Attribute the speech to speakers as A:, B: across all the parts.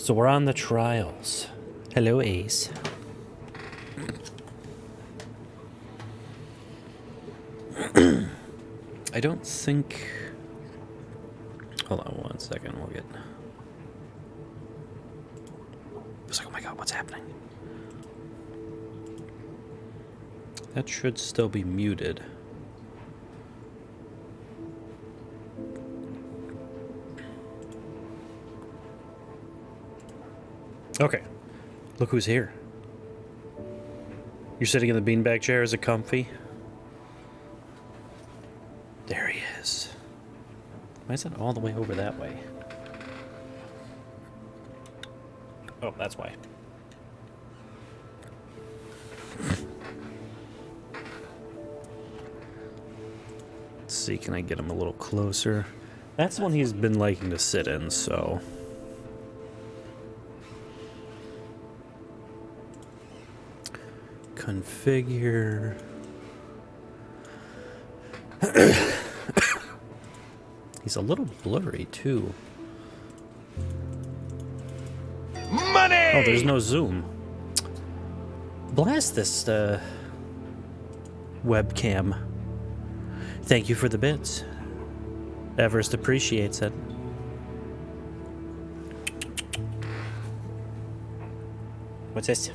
A: So we're on the trials. Hello, Ace. I don't think... Hold on 1 second, we'll get... It's like, oh my god, what's happening? That should still be muted. Okay, look who's here. You're sitting in the beanbag chair. Is it comfy? There he is. Why is it all the way over that way? Oh, that's why. Let's see, can I get him a little closer? That's the one he's been liking to sit in, so... Configure. He's a little blurry too.
B: Money!
A: Oh, there's no zoom. Blast this webcam. Thank you for the bits. Everest appreciates it. What's this?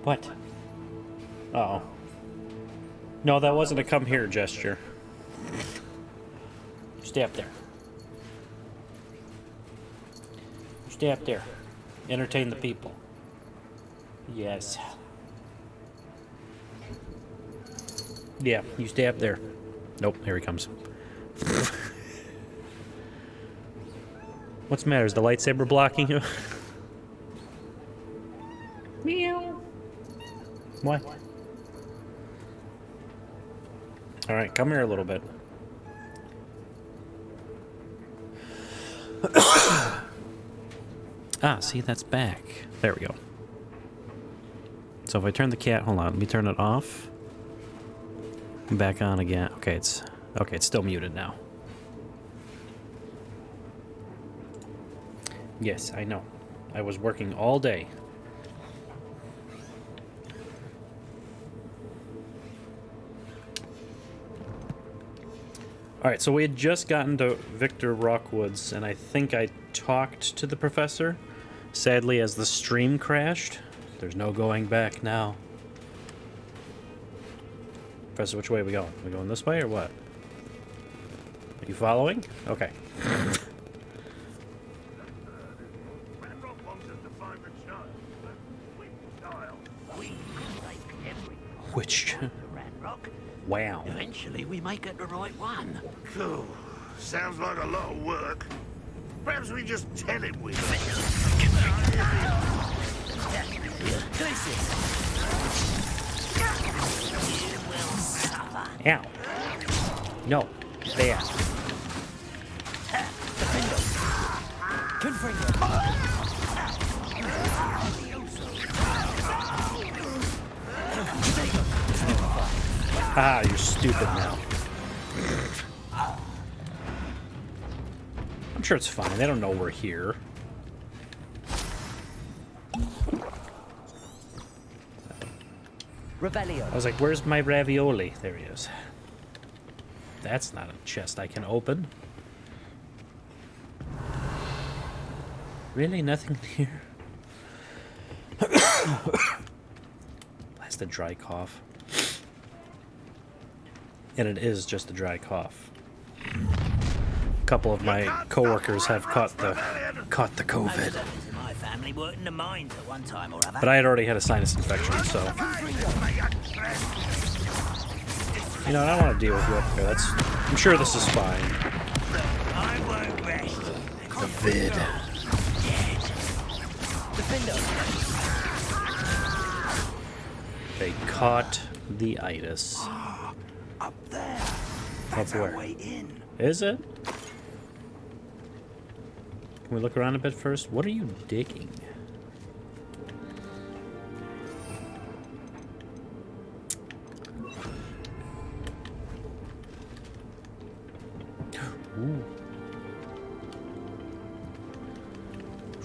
A: What? Uh-oh. No, that wasn't a come here gesture. Stay up there. Stay up there. Entertain the people. Yes. Yeah, you stay up there. Nope, here he comes. What's the matter? Is the lightsaber blocking you? Meow. What? Alright, come here a little bit. Ah, see, that's back. There we go. So if I turn the cat, hold on, let me turn it off. Back on again. Okay, it's still muted now. Yes, I know. I was working all day. Alright, so we had just gotten to Victor Rockwood's, and I think I talked to the professor. Sadly, as the stream crashed, there's no going back now. Professor, which way are we going? Are we going this way or what? Are you following? Okay. Which? Wow.
C: Eventually we may get the right one.
B: Cool. Sounds like a lot of work. Perhaps we just tell him we
A: Ow. No. There. Ah, you're stupid now. I'm sure it's fine. They don't know we're here.
C: Revelio.
A: I was like, where's my ravioli? There he is. That's not a chest I can open. Really? Nothing here? That's a dry cough. And it is just a dry cough. A couple of my coworkers have caught the COVID.
C: My family worked in the mines at one time or other.
A: But I had already had a sinus infection, so you know, I don't want to deal with you up here. I'm sure this is fine.
C: I won't rest.
A: The vid. They caught the itis.
C: Up there.
A: Up where?
C: Way in.
A: Is it? Can we look around a bit first? What are you digging?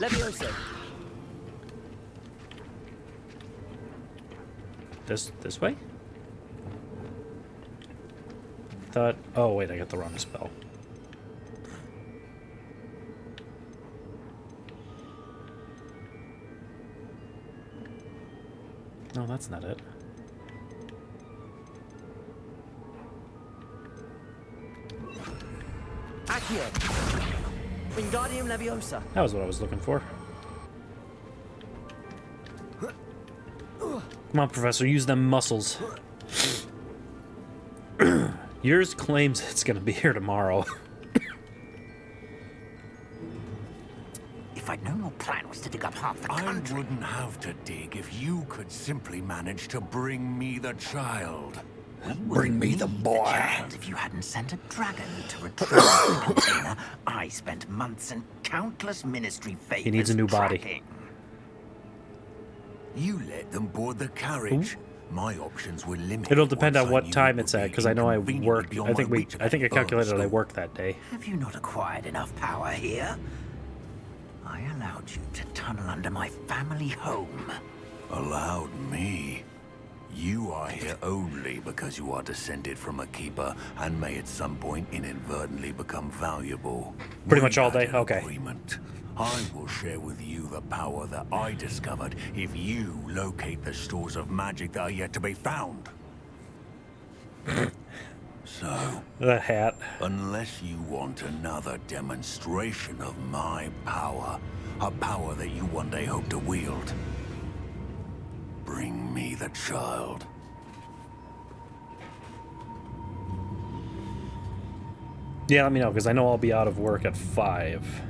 D: Leviosa.
A: This way? Thought. Oh wait, I got the wrong spell. No, that's not it.
D: Accio. Wingardium Leviosa.
A: That was what I was looking for. Come on, Professor, use them muscles. Yours claims it's gonna be here tomorrow.
C: If I'd known your plan was to dig up half the
E: I
C: country...
E: wouldn't have to dig if you could simply manage to bring me the child.
C: Bring me the boy. If you hadn't sent a dragon to retrieve the container I spent months and countless ministry favors
A: He needs a new body.
C: tracking.
E: You let them board the carriage. My options were limited.
A: It'll depend
E: once
A: on
E: I
A: what
E: knew
A: time
E: it
A: it's
E: would
A: at,
E: be
A: because I know I
E: inconveniently
A: work.
E: beyond
A: I
E: my
A: think
E: reach
A: I
E: at
A: calculated I
E: school.
A: work that day.
C: Have you not acquired enough power here? I allowed you to tunnel under my family home.
E: Allowed me? You are here only because you are descended from a keeper and may at some point inadvertently become valuable.
A: Pretty much all
E: We
A: day?
E: had an
A: Okay.
E: agreement. I will share with you the power that I discovered if you locate the stores of magic that are yet to be found. So,
A: The hat.
E: unless you want another demonstration of my power, a power that you one day hope to wield, bring me the child.
A: Yeah, let me know, because I know I'll be out of work at 5.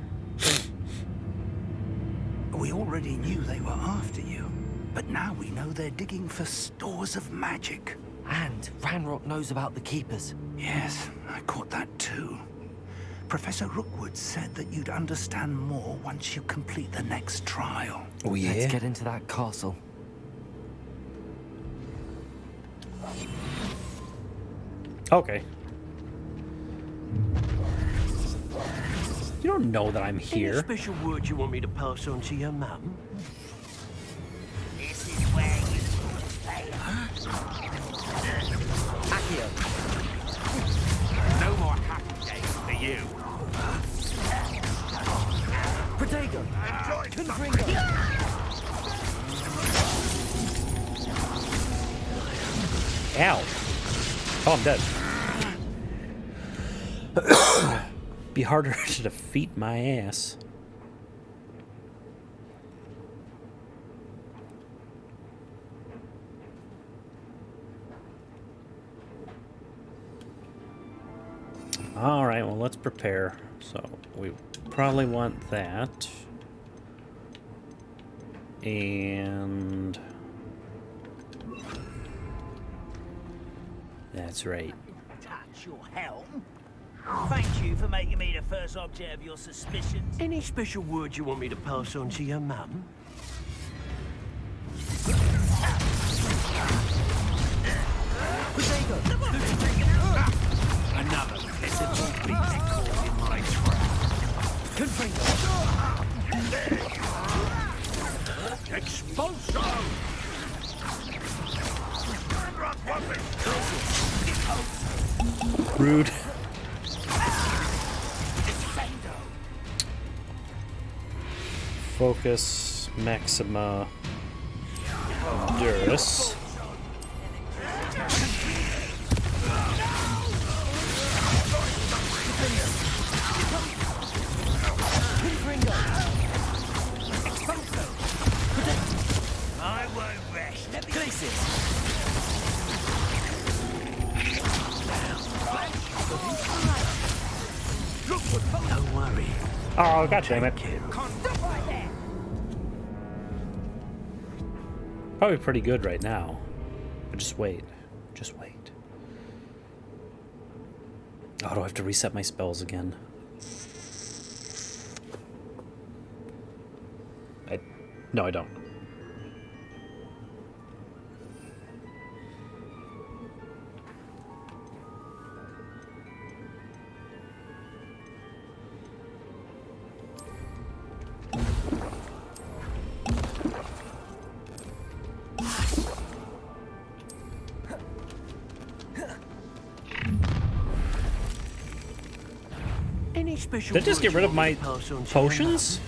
F: We already knew they were after you, but now we know they're digging for stores of magic.
D: And Ranrock knows about the Keepers.
F: Yes, I caught that too. Professor Rookwood said that you'd understand more once you complete the next trial.
A: Oh
D: Let's get into that castle.
A: Okay. You don't know that I'm
G: Any
A: here.
G: special word you want me to pass on to your mum?
C: This is where you stay.
D: Accio.
B: No more happy days for you.
D: Protego.
B: Enjoy
D: Confringo.
A: Ow. Oh, I'm dead. Be harder to defeat my ass. All right, well, let's prepare. So we probably want that. And that's right.
C: Touch your helm. Thank you for making me the first object of your suspicions.
G: Any special word you want me to pass on to your mum?
D: Protego.
B: another pitiful beast caught in my trap.
D: Confringo.
B: Expulso!
A: Rude. Focus, Maxima, Durus.
C: I won't rest. Let me
G: Don't worry.
A: Oh, god damn it. Probably pretty good right now. But just wait. Just wait. Oh, do I have to reset my spells again? No, I don't.
G: Any special
A: Did I just get
G: words you
A: rid of
G: want me
A: my
G: to pass on to your
A: potions?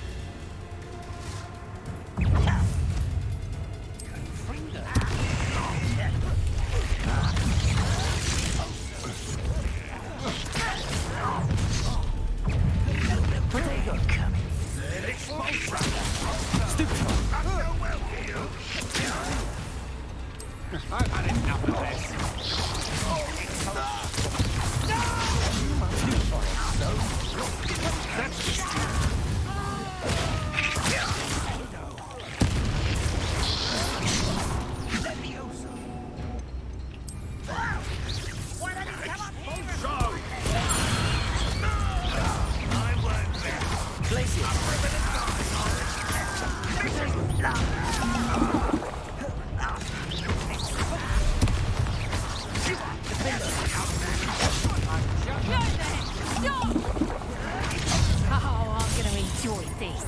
H: Oh, I'm gonna enjoy this.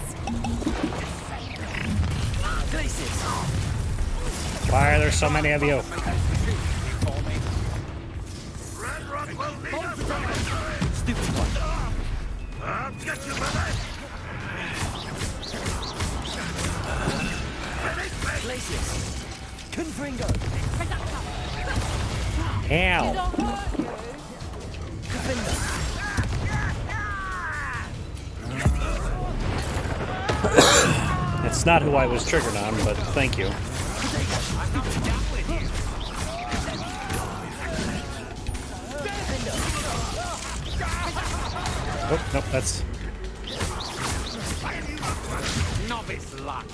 A: Why are there so many of you?
B: Red Rock will need us.
D: Stupid one.
B: I'll get you, brother.
D: Glacius. Confringo.
A: Ow! It's not who I was triggered on, but thank you. Oh, nope, that's...
G: Novice luck.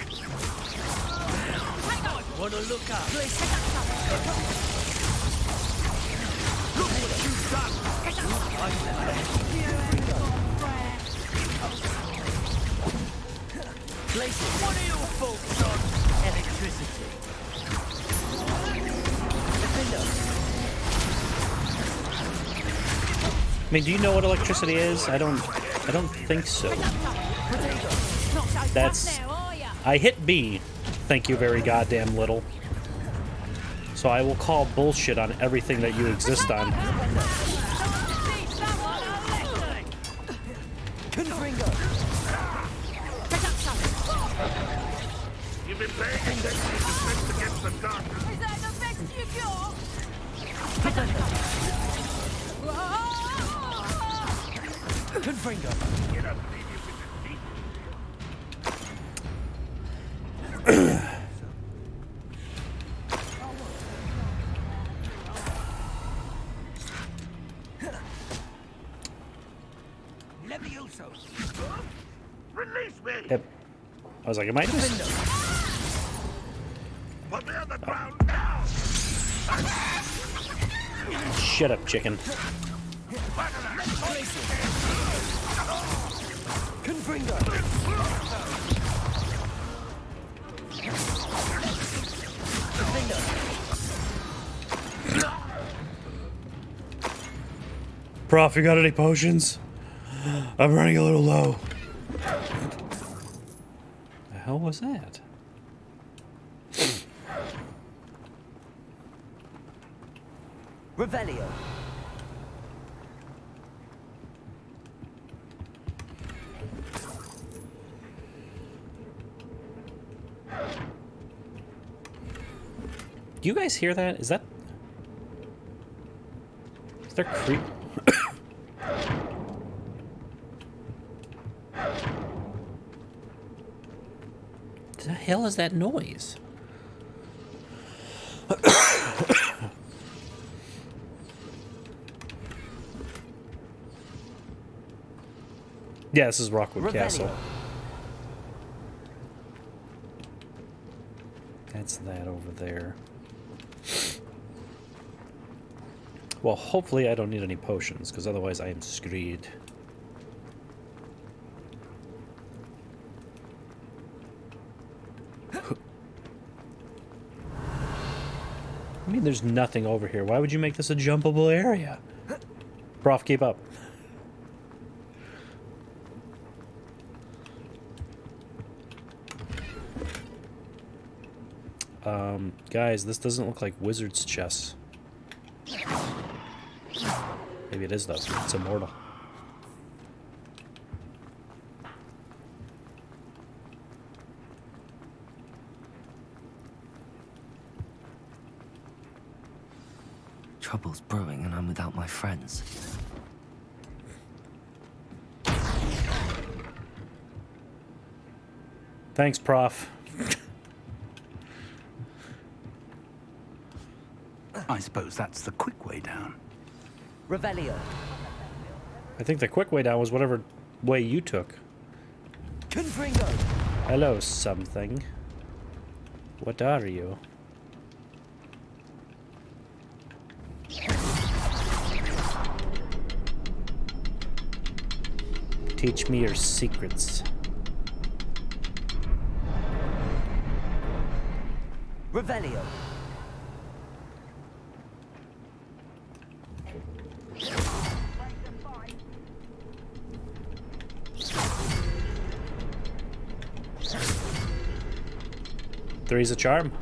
G: Wanna look up? Look what you've done. What are your folks on electricity?
A: I mean, do you know what electricity is? I don't think so. That's... I hit B. Thank you very goddamn little. So I will call bullshit on everything that you exist on.
B: You've been paying attention to defense against the dark.
H: Is that the best you got?
D: Confringo.
B: Get up, baby, with the teeth. Release me!
A: Yep. I was like, am I just...
B: Put me on the ground now!
A: Shut up, chicken.
D: Confringo.
A: Prof, you got any potions? I'm running a little low. The hell was that?
D: Revelio.
A: Do you guys hear that? Is there creep? The hell is that noise? Yeah, this is Rockwood Castle. That's that over there. Well, hopefully I don't need any potions, because otherwise I am screwed. I mean, there's nothing over here. Why would you make this a jumpable area? Prof, keep up. Guys, this doesn't look like wizard's chess. Maybe it is, though. It's immortal.
D: Trouble's brewing and I'm without my friends.
A: Thanks, Prof.
F: I suppose that's the quick way down.
D: Revelio.
A: I think the quick way down was whatever way you took.
D: Confringo.
A: Hello, something. What are you? Teach me your secrets.
D: Revelio.
A: Three's a charm.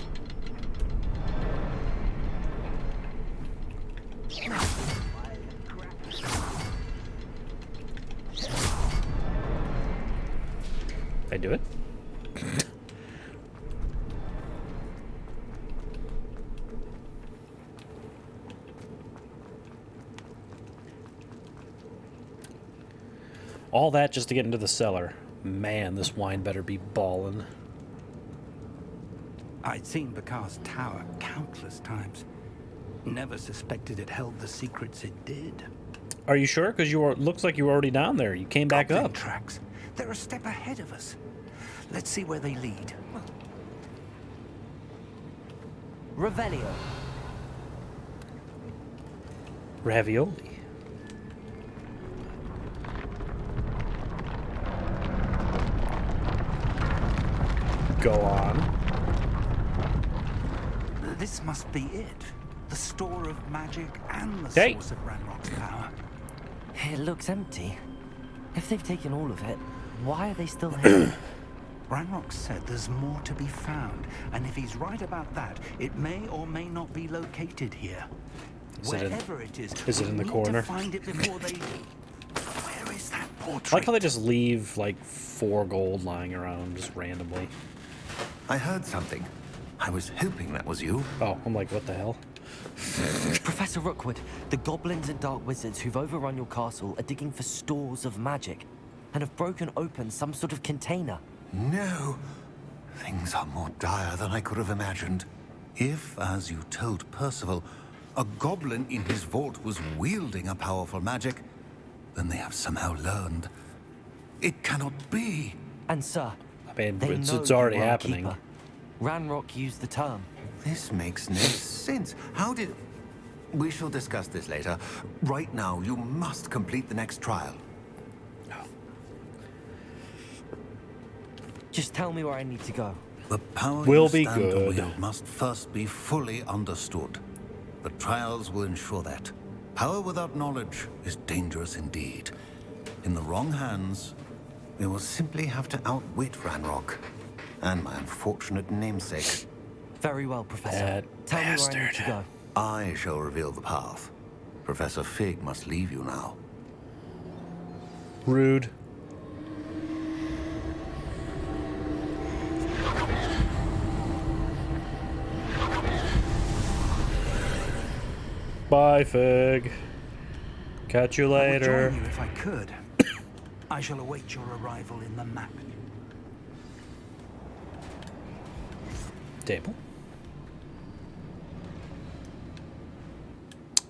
A: I do it. All that just to get into the cellar. Man, this wine better be ballin'.
F: I'd seen Bakar's tower countless times. Never suspected it held the secrets it did.
A: Are you sure? Because looks like you were already down there. You came back
F: Goblin
A: up.
F: tracks. They're a step ahead of us. Let's see where they lead.
D: Revelio.
A: Ravioli. Go on.
F: This must be it. The store of magic and the
A: Hey.
F: source of Ranrock's power.
D: It looks empty. If they've taken all of it, why are they still here?
F: Ranrock said there's more to be found, and if he's right about that, it may or may not be located here.
A: Is it in-
F: Wherever it is,
A: is it
F: we
A: in the
F: need
A: corner?
F: to find it before they... Where is that
A: I
F: portrait?
A: like how they just leave like 4 gold lying around just randomly.
E: I heard something. I was hoping that was you.
A: Oh, I'm like, what the hell?
D: Professor Rookwood, the goblins and dark wizards who've overrun your castle are digging for stores of magic and have broken open some sort of container.
E: No. Things are more dire than I could have imagined. If, as you told Percival, a goblin in his vault was wielding a powerful magic, then they have somehow learned. It cannot be.
D: And sir,
A: I mean,
D: they
A: it's
D: know
A: already
D: you are a
A: happening.
D: keeper. Ranrock used the term.
E: This makes no sense. How did... We shall discuss this later. Right now, you must complete the next trial.
D: Just tell me where I need to go.
E: The power
A: Will
E: you
A: be
E: stand to
A: good.
E: wield must first be fully understood. The trials will ensure that. Power without knowledge is dangerous indeed. In the wrong hands, we will simply have to outwit Ranrock and my unfortunate namesake.
D: Very well, Professor.
A: That
D: Tell me where I need
A: bastard.
D: to go.
E: I shall reveal the path. Professor Fig must leave you now.
A: Rude. Bye, Fig. Catch you
F: I would
A: later.
F: join you if I could. I shall await your arrival in the map.
A: Table.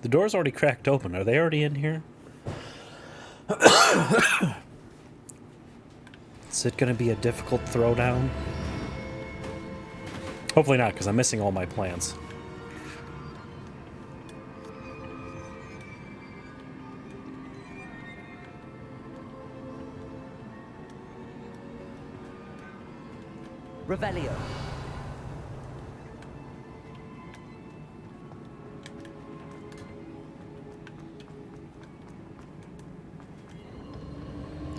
A: The door's already cracked open. Are they already in here? Is it going to be a difficult throwdown? Hopefully not, because I'm missing all my plans.
D: Revelio.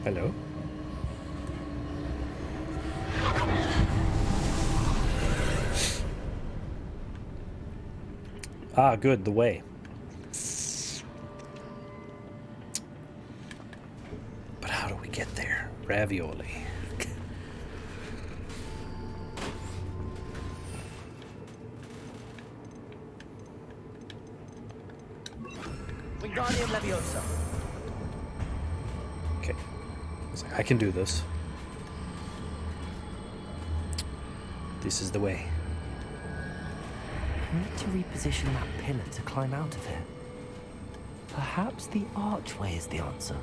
A: Hello? Ah, good, the way. But how do we get there? Ravioli.
G: Wingardium Leviosa.
A: Okay. He's like, I can do this. This is the way.
D: I need to reposition that pillar to climb out of it. Perhaps the archway is the answer.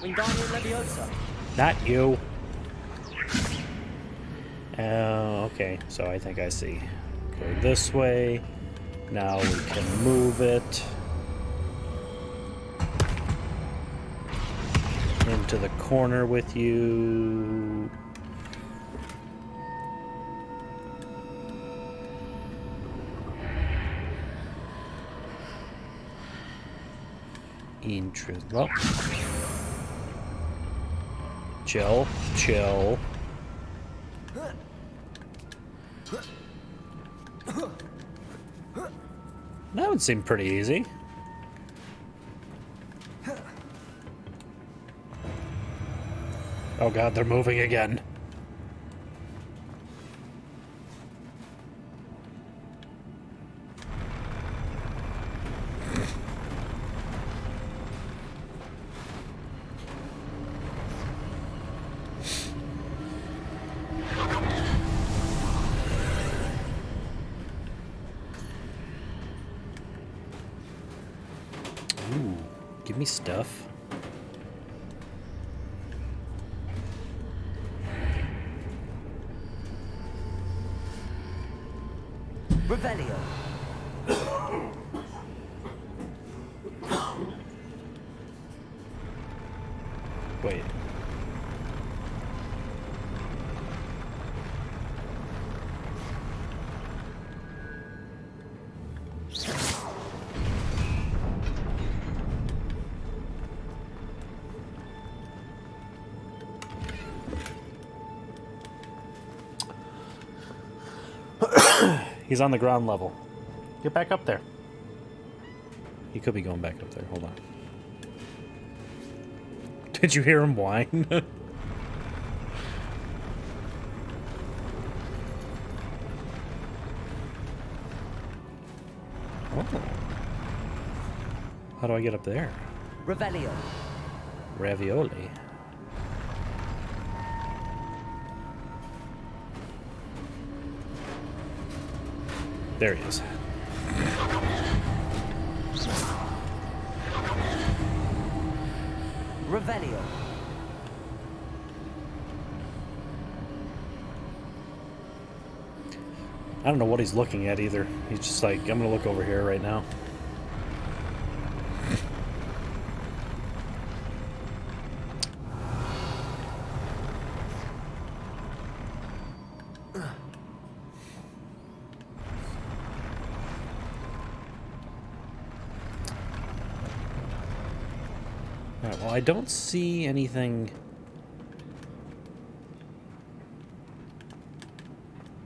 G: Wingardium Leviosa.
A: Not you. Okay, so I think I see. Go this way. Now we can move it into the corner with you. Well, chill, chill. That would seem pretty easy. Oh god, they're moving again. Ooh, give me stuff.
D: Revelio.
A: Wait. He's on the ground level. Get back up there. He could be going back up there. Hold on. Did you hear him whine? Oh. How do I get up there?
D: Revelio.
A: Ravioli. There he is.
D: Revelio.
A: I don't know what he's looking at either. He's just like, I'm gonna look over here right now. Alright, well, I don't see anything.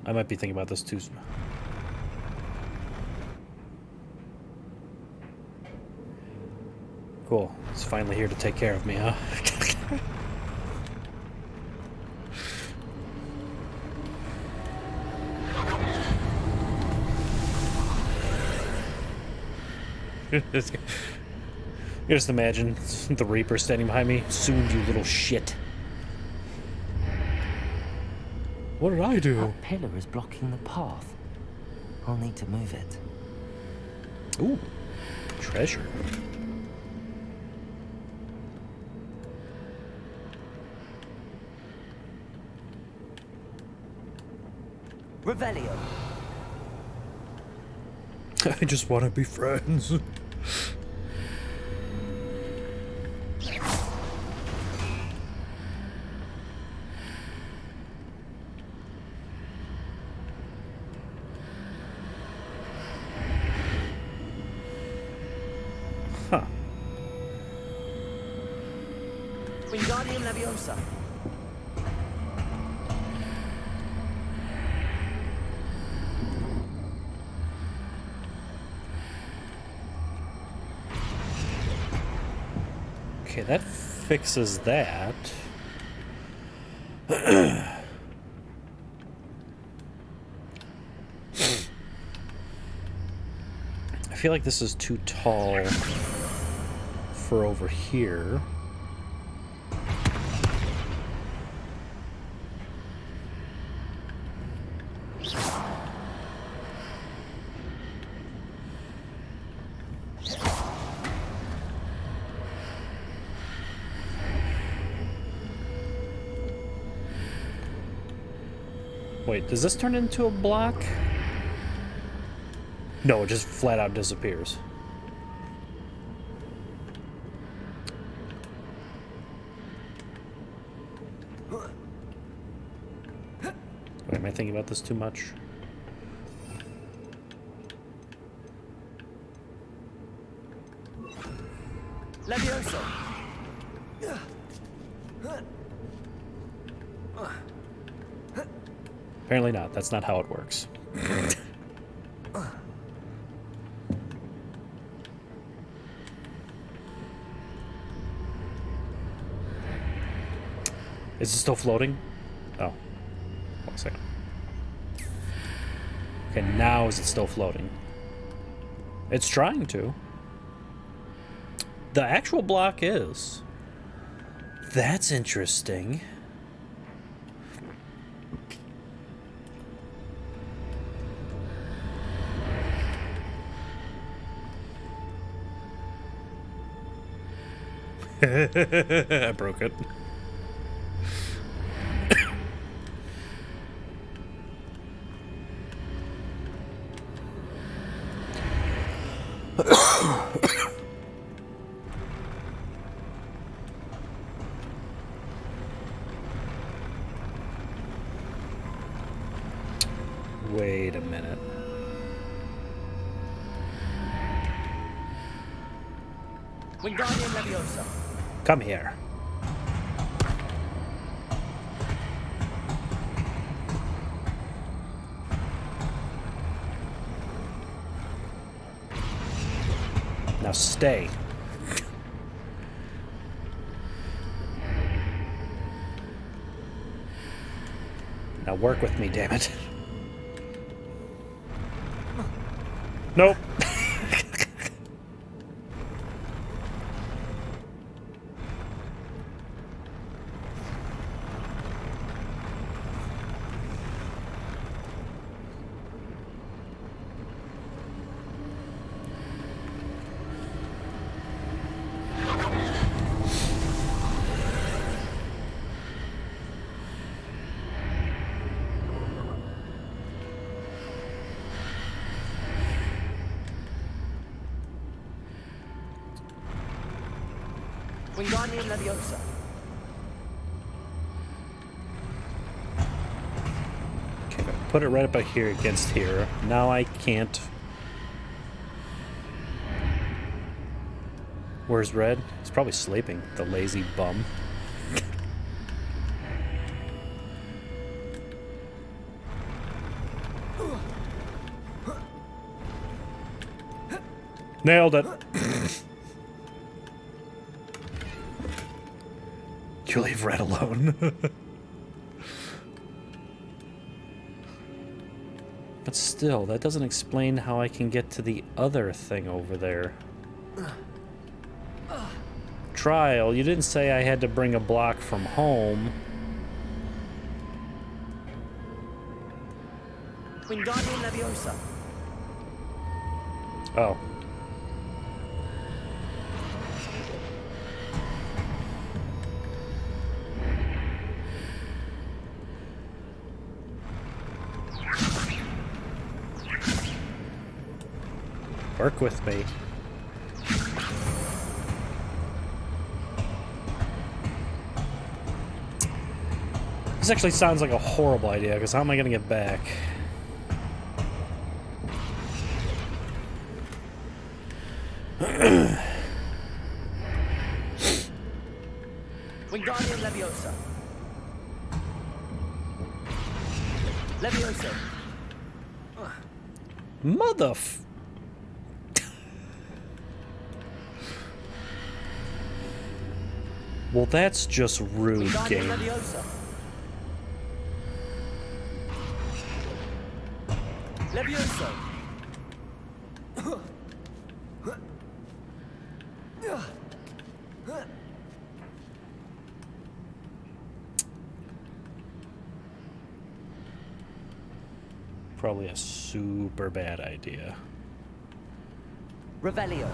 A: I might be thinking about this too. Cool. It's finally here to take care of me, huh? Just imagine the Reaper standing behind me. Soon, you little shit. What did I do?
D: That pillar is blocking the path. I'll need to move it.
A: Ooh, treasure.
D: Revelio.
A: I just want to be friends. Huh.
G: Wingardium Leviosa.
A: Okay, that fixes that. I feel like this is too tall for over here. Wait, does this turn into a block? No, it just flat out disappears. Wait, am I thinking about this too much?
G: Levioso.
A: Apparently not. That's not how it works. Is it still floating? Oh. One second. Okay, now is it still floating? It's trying to. The actual block is. That's interesting. I broke it. Wait a minute.
G: Wingardium Leviosa.
A: Come here. Now stay. Now work with me, damn it. Nope.
G: Wingardium Leviosa.
A: Okay, put it right up here against here. Now I can't. Where's Red? He's probably sleeping, the lazy bum. Nailed it. You leave Red alone. But still, that doesn't explain how I can get to the other thing over there. Trial, you didn't say I had to bring a block from home.
G: Wingardium Leviosa.
A: Oh. Work with me. This actually sounds like a horrible idea, because how am I going to get back?
G: Wingardium Leviosa. Leviosa.
A: Well, that's just rude,
G: Wingardium
A: game.
G: Leviosa. Levioso.
A: Probably a super bad idea.
G: Revelio.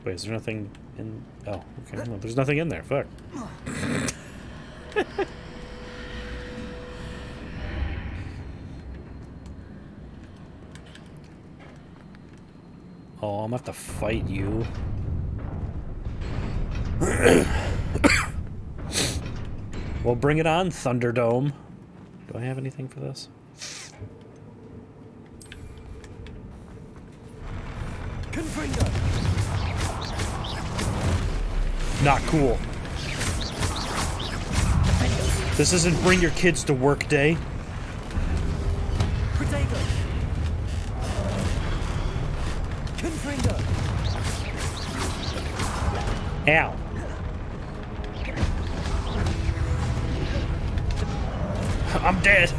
A: Wait, is there nothing in... Oh, okay. Well, there's nothing in there. Fuck. Oh, I'm gonna have to fight you. Well, bring it on, Thunderdome. Do I have anything for this?
G: Confringo.
A: Not cool. This isn't bring your kids to work day.
G: Protego. Confringo.
A: Ow. I'm dead.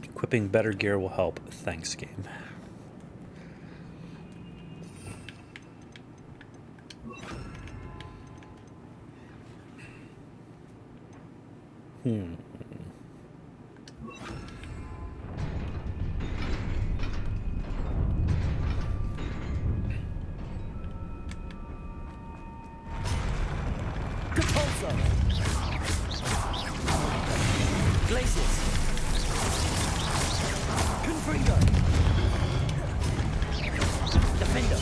A: Equipping better gear will help. Thanks, game.
G: Repulso. Glacius. Confringo. Defender.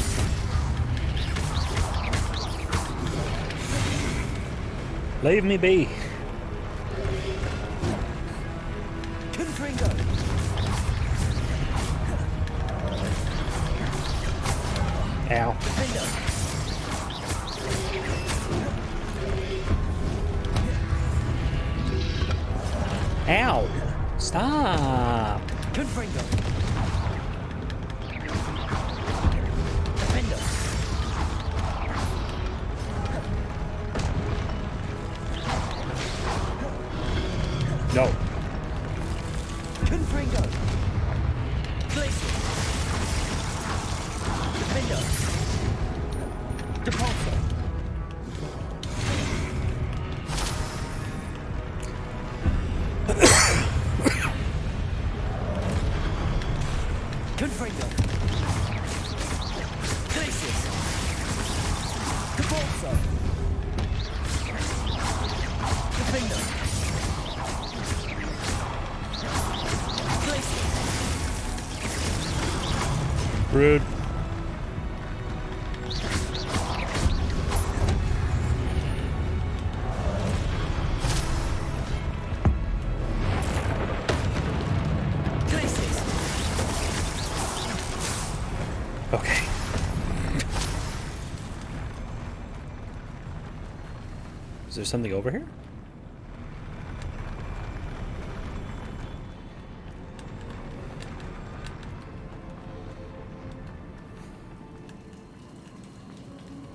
A: Leave me be.
G: Confringo.
A: Ow.
G: Defender.
A: Ow. Stop.
G: Confringo. Defender.
A: No.
G: Confringo. Glacius. Defender. Depulso. Confringo. Glacius. Depulso. Defender. Glacius.
A: Rude.
G: Glacius.
A: Okay. Is there something over here?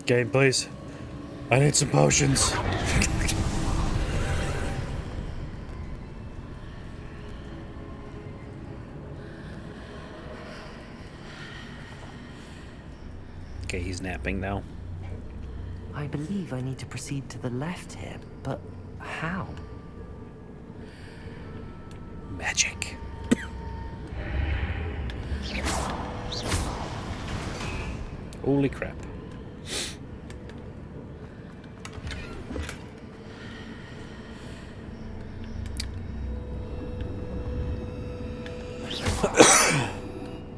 A: Game, please. I need some potions. Okay, he's napping now.
D: I believe I need to proceed to the left here, but how?
A: Magic. Holy crap.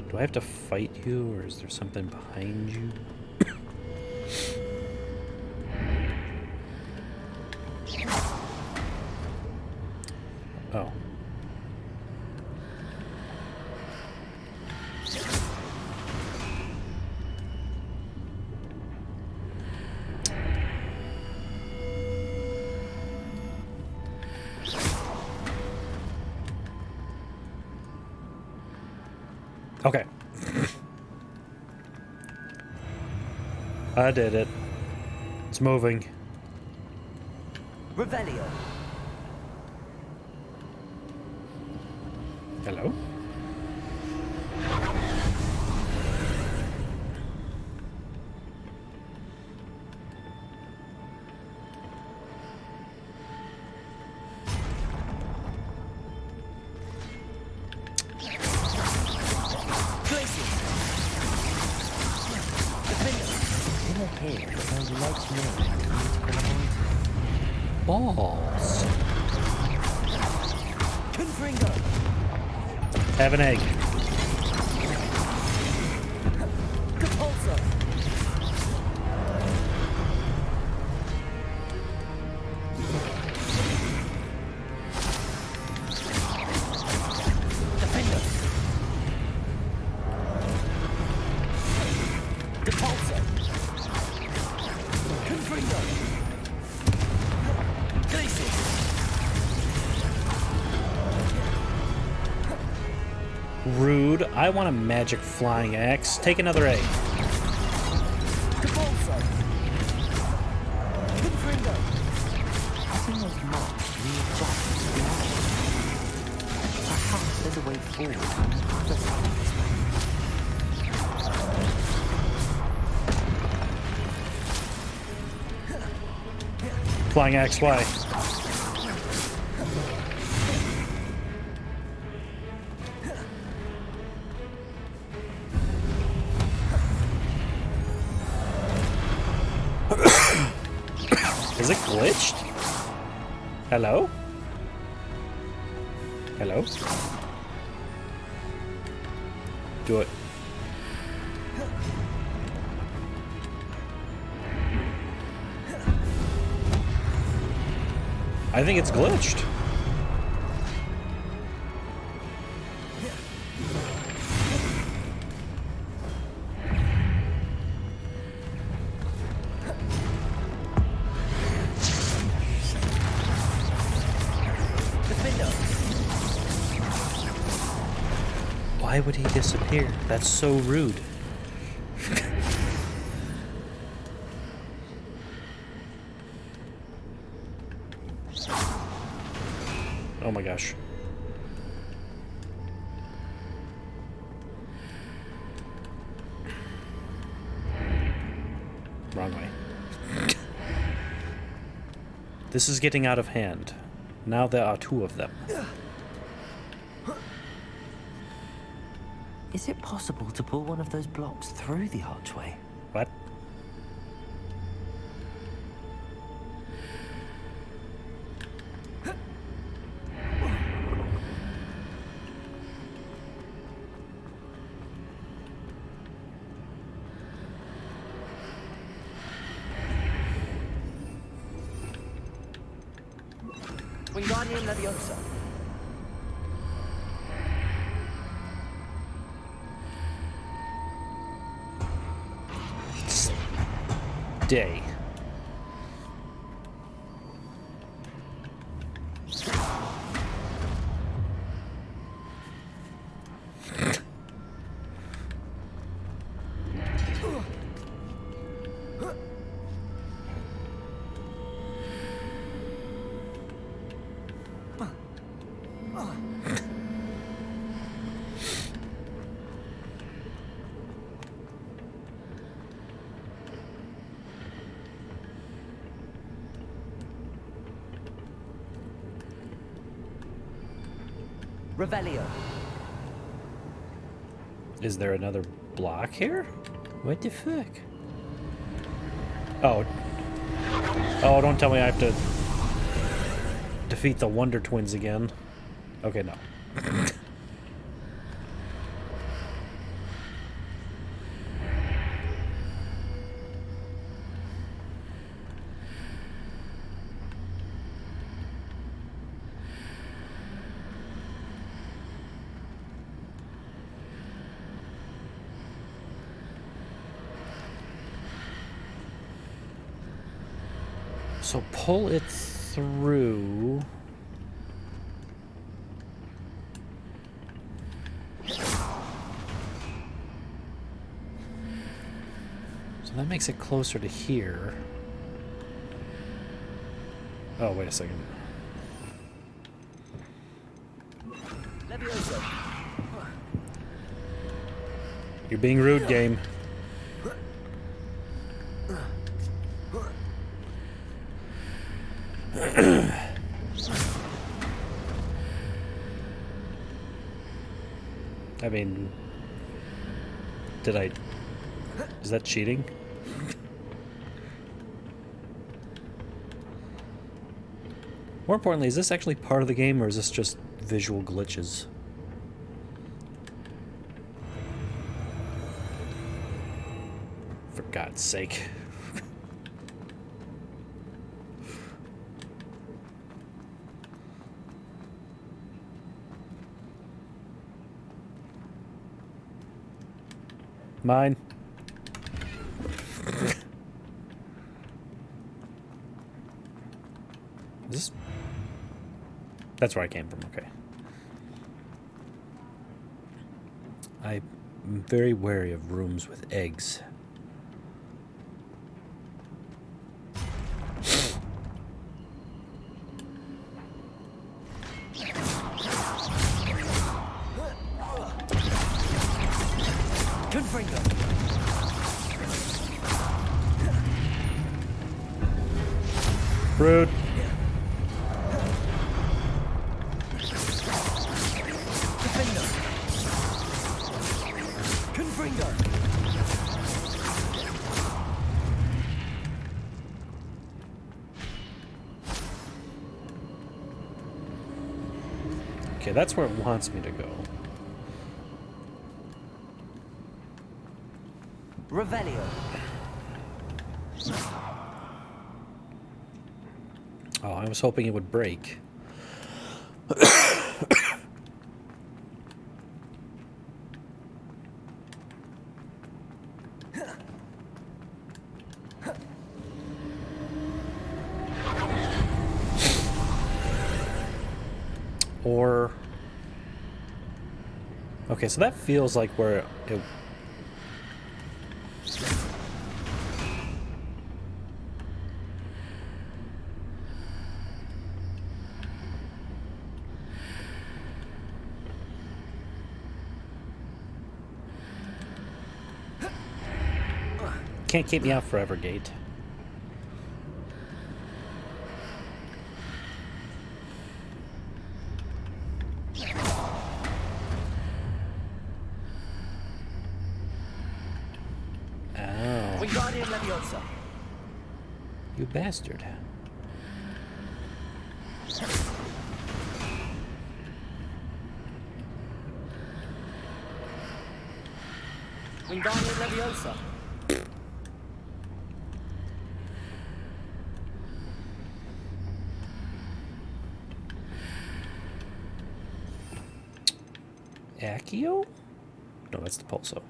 A: Do I have to fight you, or is there something behind you? Oh. Okay. I did it. It's moving.
G: Revelio.
A: Hello? Balls.
G: Confringo.
A: Have an egg.
G: Capulso. Defender. Capulso. Confringo. Glacius.
A: Rude. I want a magic flying axe. Take another egg.
G: Capulso. Confringo.
D: Having those marks readjusts the action. Perhaps there's a way forward from the other side of this way.
A: Flying axe, why? Is it glitched? Hello? Hello? Do it. I think it's glitched. Why would he disappear? That's so rude. Oh my gosh. Wrong way. This is getting out of hand. Now there are two of them.
D: Is it possible to pull one of those blocks through the archway?
A: What?
G: Wingardium Leviosa.
A: Day.
G: Revelio.
A: Is there another block here? What the fuck? Oh. Oh, don't tell me I have to defeat the Wonder Twins again. Okay, no. So pull it through. So that makes it closer to here. Oh, wait a second.
G: Levioso.
A: You're being rude, game. I mean, is that cheating? More importantly, is this actually part of the game, or is this just visual glitches? For God's sake. Mine. Is this? That's where I came from, okay. I'm very wary of rooms with eggs. Rude. Okay, that's where it wants me to go.
G: Revelio.
A: Oh, I was hoping it would break. Or... Okay, so that feels like where it... Can't keep me out forever, Gate. Ow.
G: Wingardium Leviosa.
A: You bastard.
G: Wingardium Leviosa.
A: Accio? No, that's the Pulso.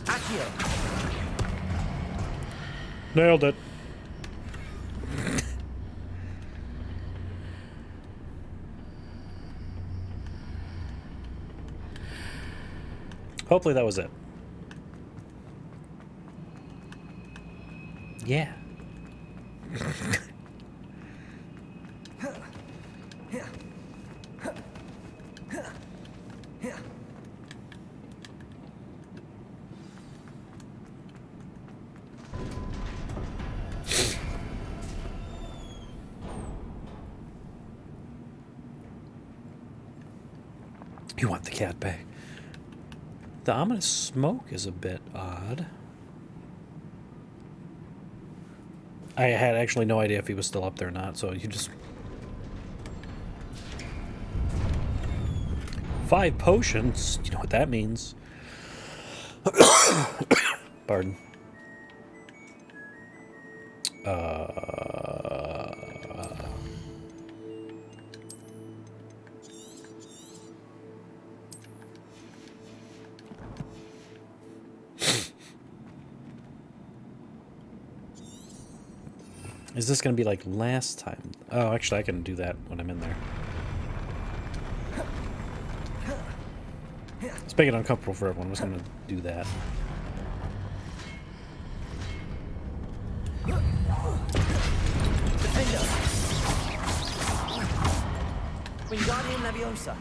G: Accio.
A: Nailed it. Hopefully that was it. Yeah. You want the cat back. The ominous smoke is a bit odd. I had actually no idea if he was still up there or not, so you just... 5 potions? You know what that means. Pardon. Is this going to be like last time? Oh, actually, I can do that when I'm in there. Let's make it uncomfortable for everyone. I'm just gonna do that.
G: Defender. Wingardium Leviosa.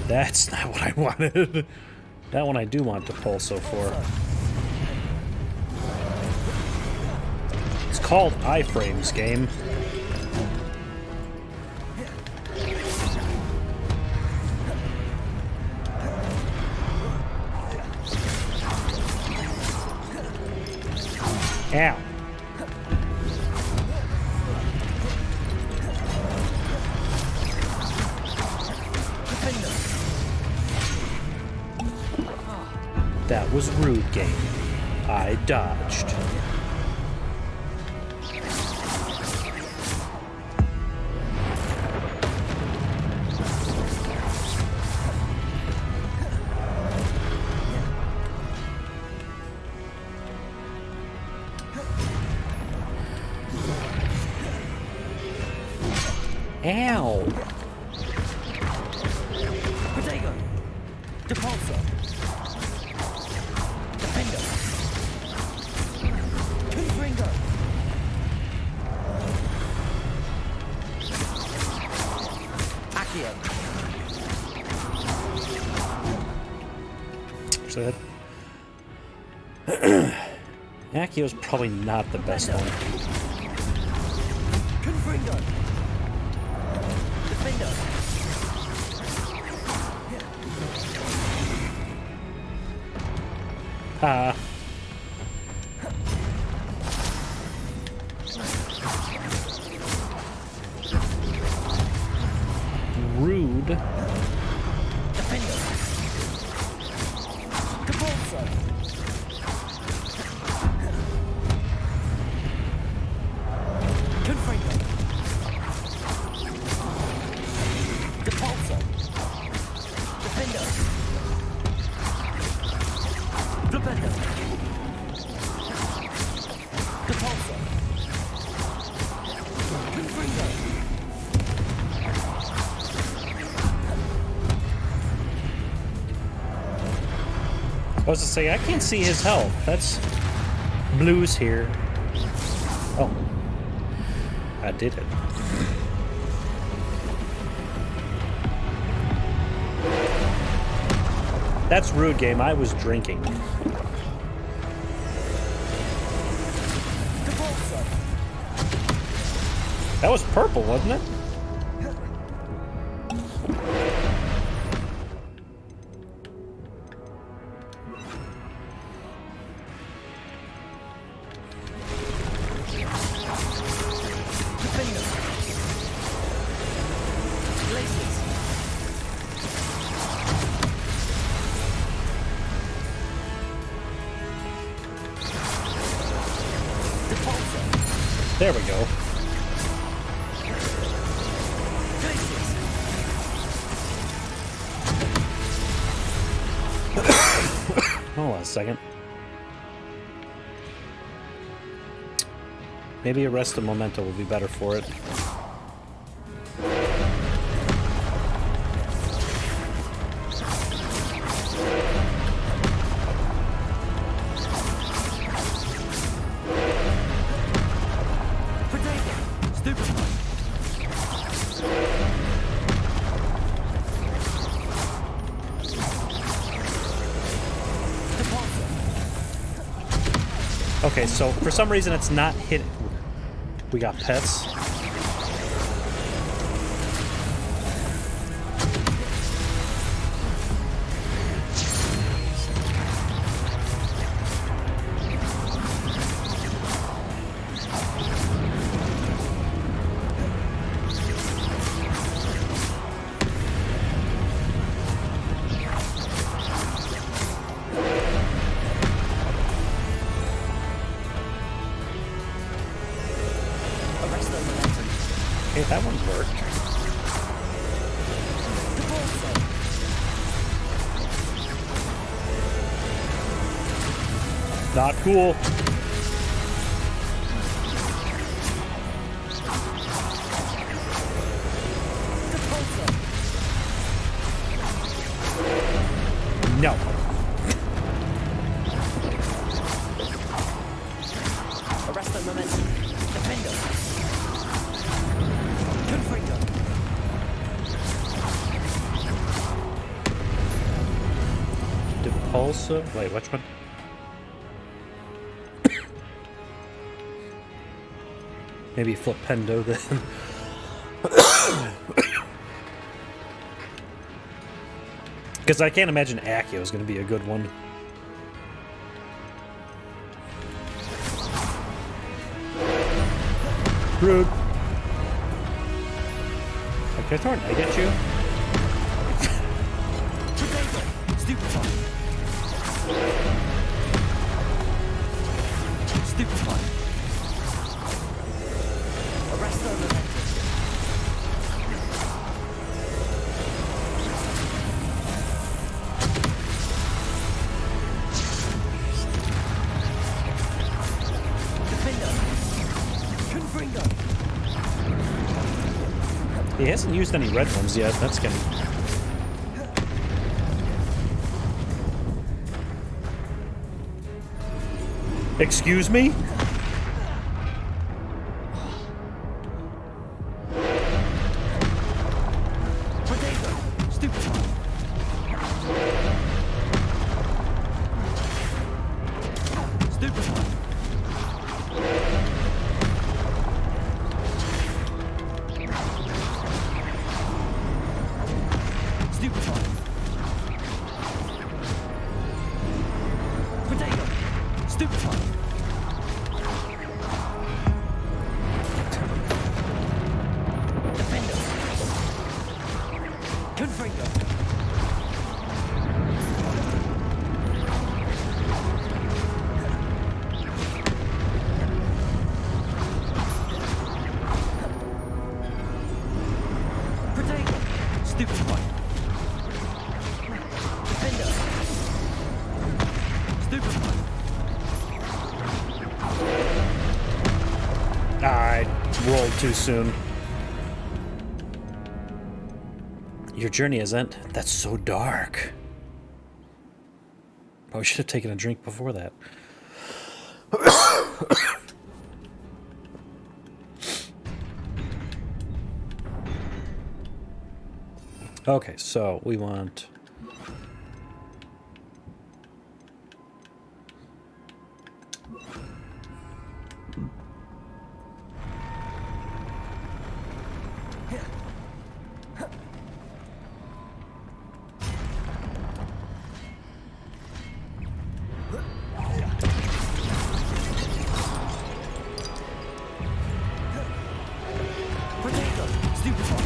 A: That's not what I wanted. That one I do want to pulso for. It's called iframes game. Ow. That was rude game. I dodged. Ow!
G: Protego. Depulso. Defender. Confringo. Accio.
A: So that Acio's probably not the best one.
G: Confringo. Defender.
A: Rude.
G: Defender. Depulso. Confringo. Depulso. Defender. Flipendo. Depulso. Confringo.
A: I was to say, I can't see his health. That's blues here. Oh. I did it. That's rude game. I was drinking.
G: Depulso.
A: That was purple, wasn't it?
G: Defender. Glaciers. Depulso.
A: There we go.
G: Glaciers.
A: Hold on a second. Maybe a rest of memento will be better for it.
G: Protego. Stupefy. Depulso.
A: Okay, so for some reason it's not hitting. We got pets.
G: Arrest the momentum.
A: Okay, that one worked.
G: Depulso.
A: Not cool.
G: Depulso.
A: Repulsa. Wait, which one? Maybe Flipendo then. Because I can't imagine Accio is going to be a good one. Rude. Can I throw an egg at you?
D: Stupefy. Stupefy. Arresto Momentum. Defender. Confringo.
A: He hasn't used any red ones yet. That's gonna. Excuse me?
D: Potato. Stupefy. Stupefy. Stupefy. Potato. Stupefy. Defender. Confringo. Potato. Stupefy. Defender. Stupefy.
A: I rolled too soon. Your journey has ended. That's so dark. Probably should have taken a drink before that. Okay, so we want...
D: Potato. Stupefy.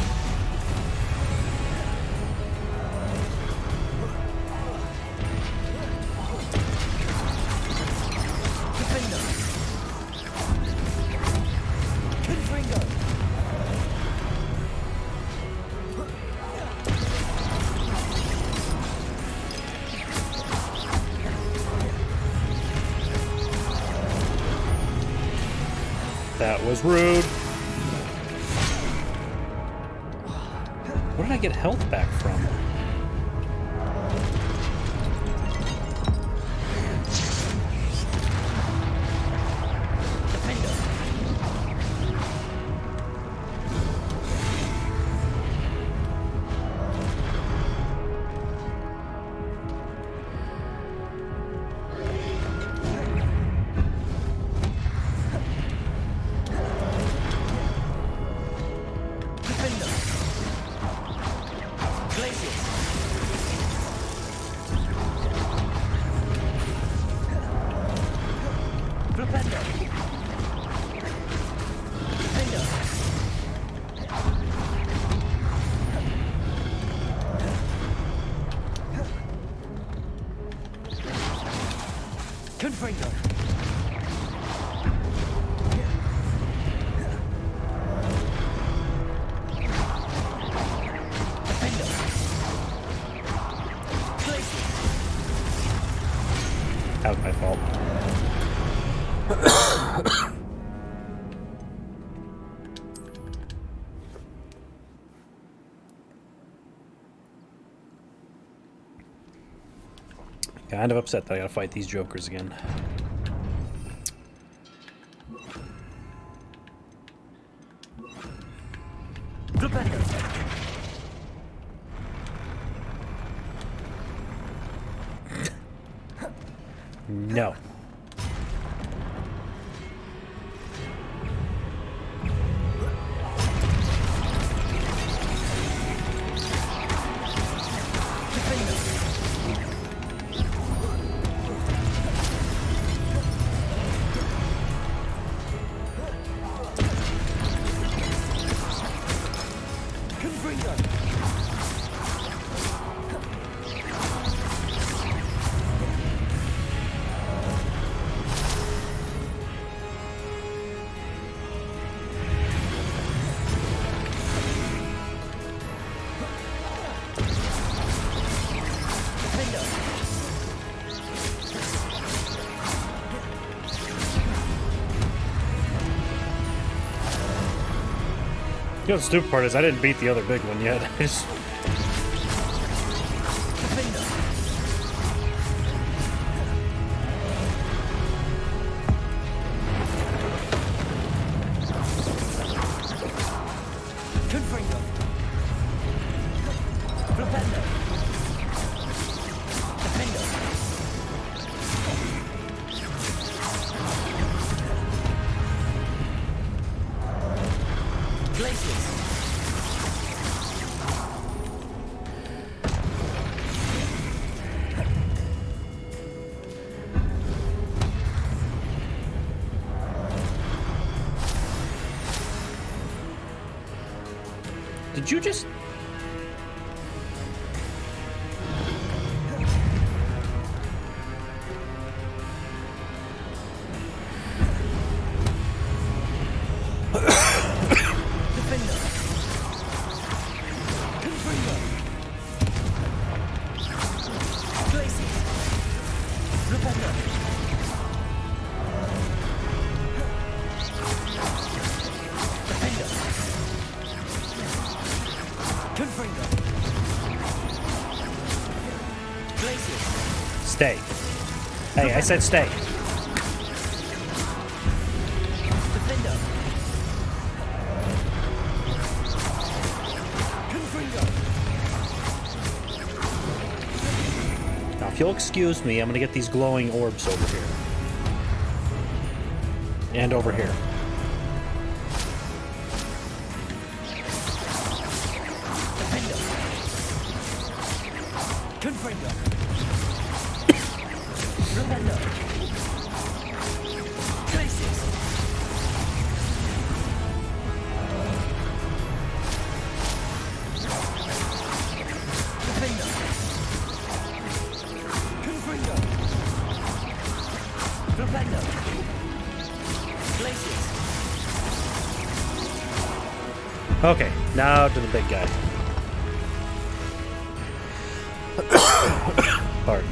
D: Defender. Confringo.
A: That was rude. Where did I get health back from?
D: Defender. Defender. Glacius. Flipendo. Defender. Confringo. Defender. Glacius.
A: That was my fault. Kind of upset that I gotta fight these jokers again.
D: Flipendo.
A: No. You know, the stupid part is I didn't beat the other big one yet. I just... Did you just... Stay. Hey, I said stay. Now, if you'll excuse me, I'm gonna get these glowing orbs over here. And over here. Okay, now to the big guy. Pardon.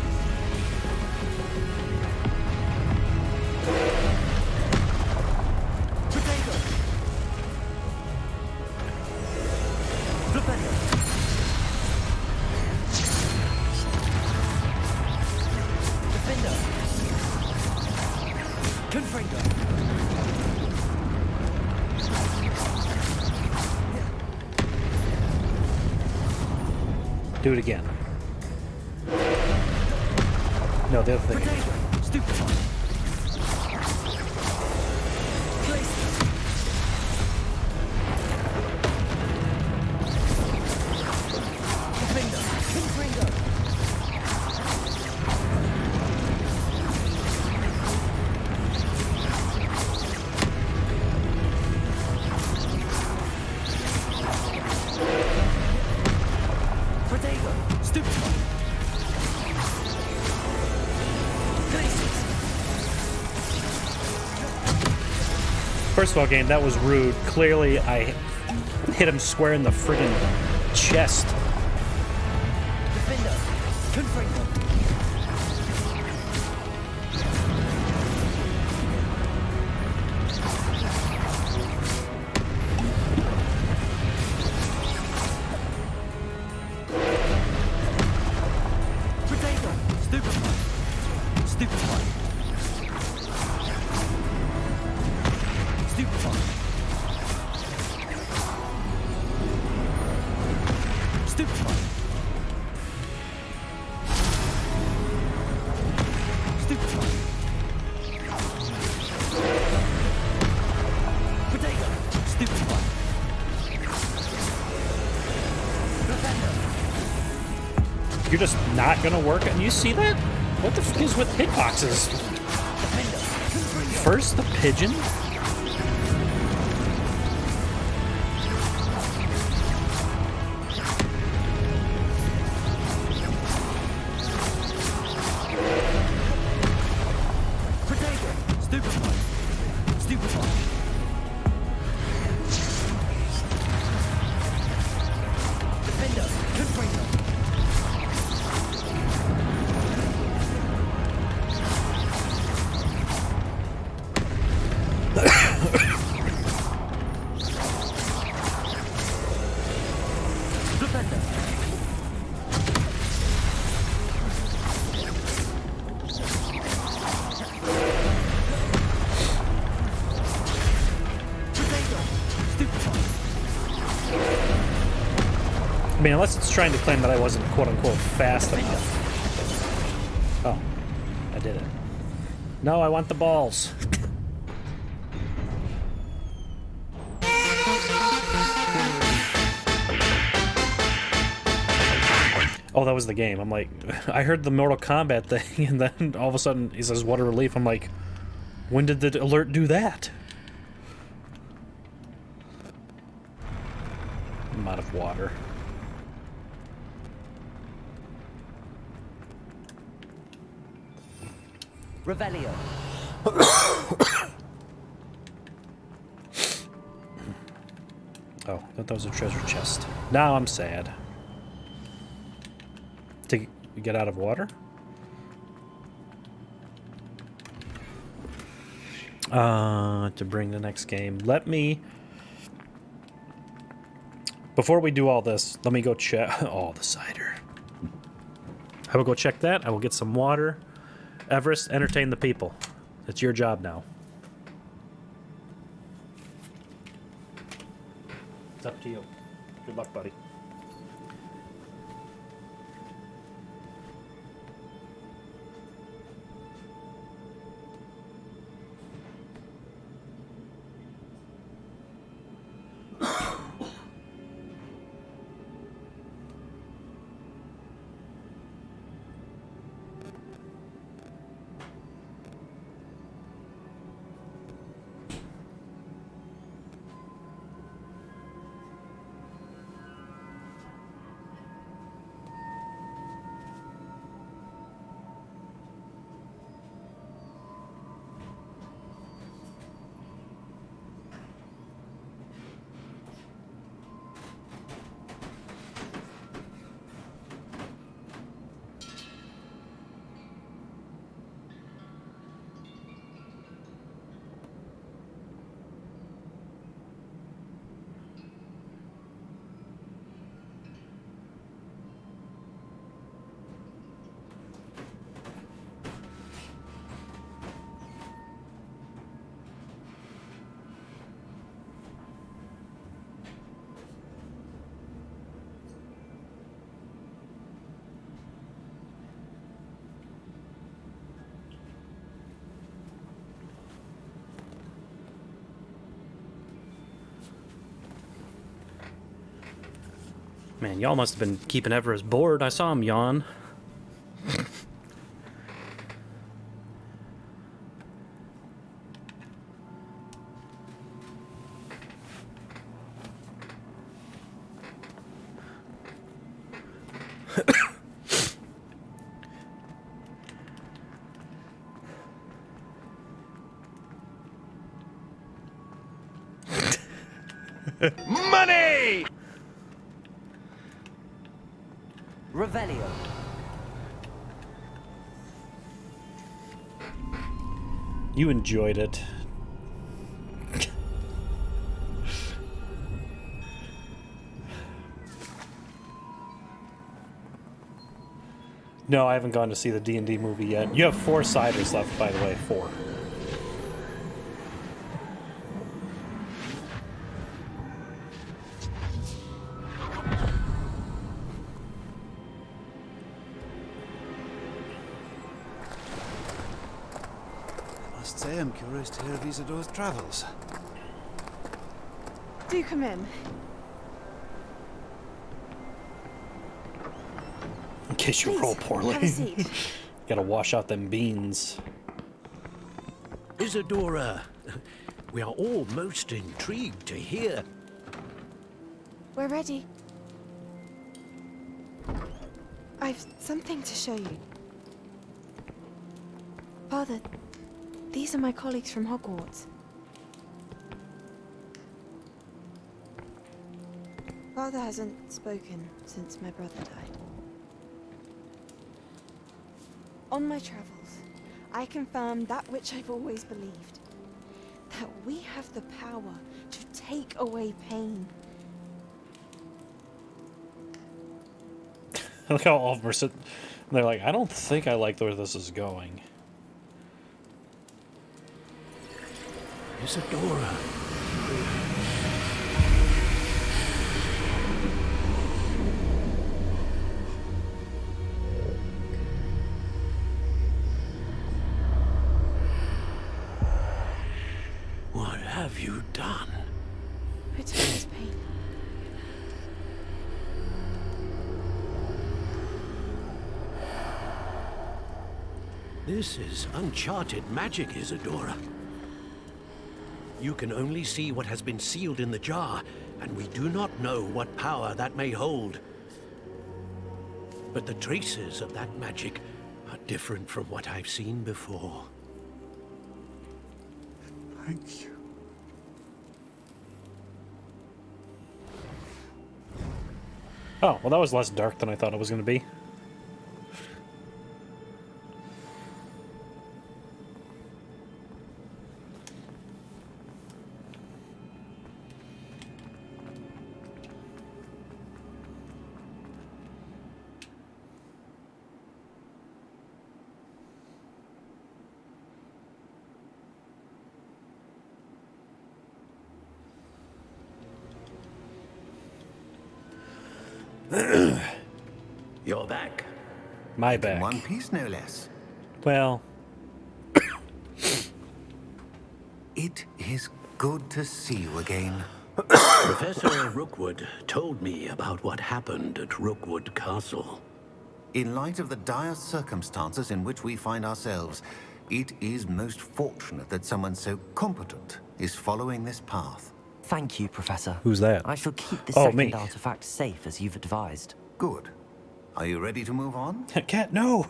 A: Do it again. No, the other thing. First of all, game, that was rude. Clearly, I hit him square in the friggin' chest.
D: Stupefy.
A: You're just not gonna work? And you see that? What the fuck is with hitboxes? First the pigeon? I mean, unless it's trying to claim that I wasn't quote-unquote fast enough. Oh, I did it. No, I want the balls. Oh, that was the game. I'm like, I heard the Mortal Kombat thing, and then all of a sudden he says, "What a relief." I'm like, when did the alert do that? I'm out of water.
D: Revelio.
A: Oh, I thought that was a treasure chest. Now I'm sad. To get out of water? To bring the next game. Let me... Before we do all this, let me go check... Oh, the cider. I will go check that. I will get some water. Everest, entertain the people. It's your job now. It's up to you. Good luck, buddy. Man, y'all must have been keeping Everest bored. I saw him yawn.
B: Money!
D: Revelio.
A: You enjoyed it. No, I haven't gone to see the D&D movie yet. You have 4 ciders left, by the way. 4.
I: Must say I'm curious to hear of Isidore's travels.
J: Do come in.
A: case you
J: Please,
A: roll poorly.
J: have a seat.
A: Gotta wash out them beans.
K: Isadora, we are all most intrigued to hear.
J: We're ready. I've something to show you. Father, these are my colleagues from Hogwarts. Father hasn't spoken since my brother died. On my travels, I confirmed that which I've always believed. That we have the power to take away pain.
A: I like how all of them are sitting. They're like, I don't think I like where this is going.
K: Isadora. What have you done?
J: I took his pain.
K: This is uncharted magic, Isadora. You can only see what has been sealed in the jar, and we do not know what power that may hold. But the traces of that magic are different from what I've seen before.
F: Thank you.
A: Oh, well, that was less dark than I thought it was going to be.
K: You're back.
A: My
E: In
A: back.
E: one piece, no less.
A: Well,
E: It is good to see you again.
K: Professor Rookwood told me about what happened at Rookwood Castle.
E: In light of the dire circumstances in which we find ourselves, it is most fortunate that someone so competent is following this path.
D: Thank you, Professor.
A: Who's that?
D: I shall keep the
A: Oh,
D: second
A: me.
D: artifact safe as you've advised.
E: Good. Are you ready to move on?
A: Cat, no.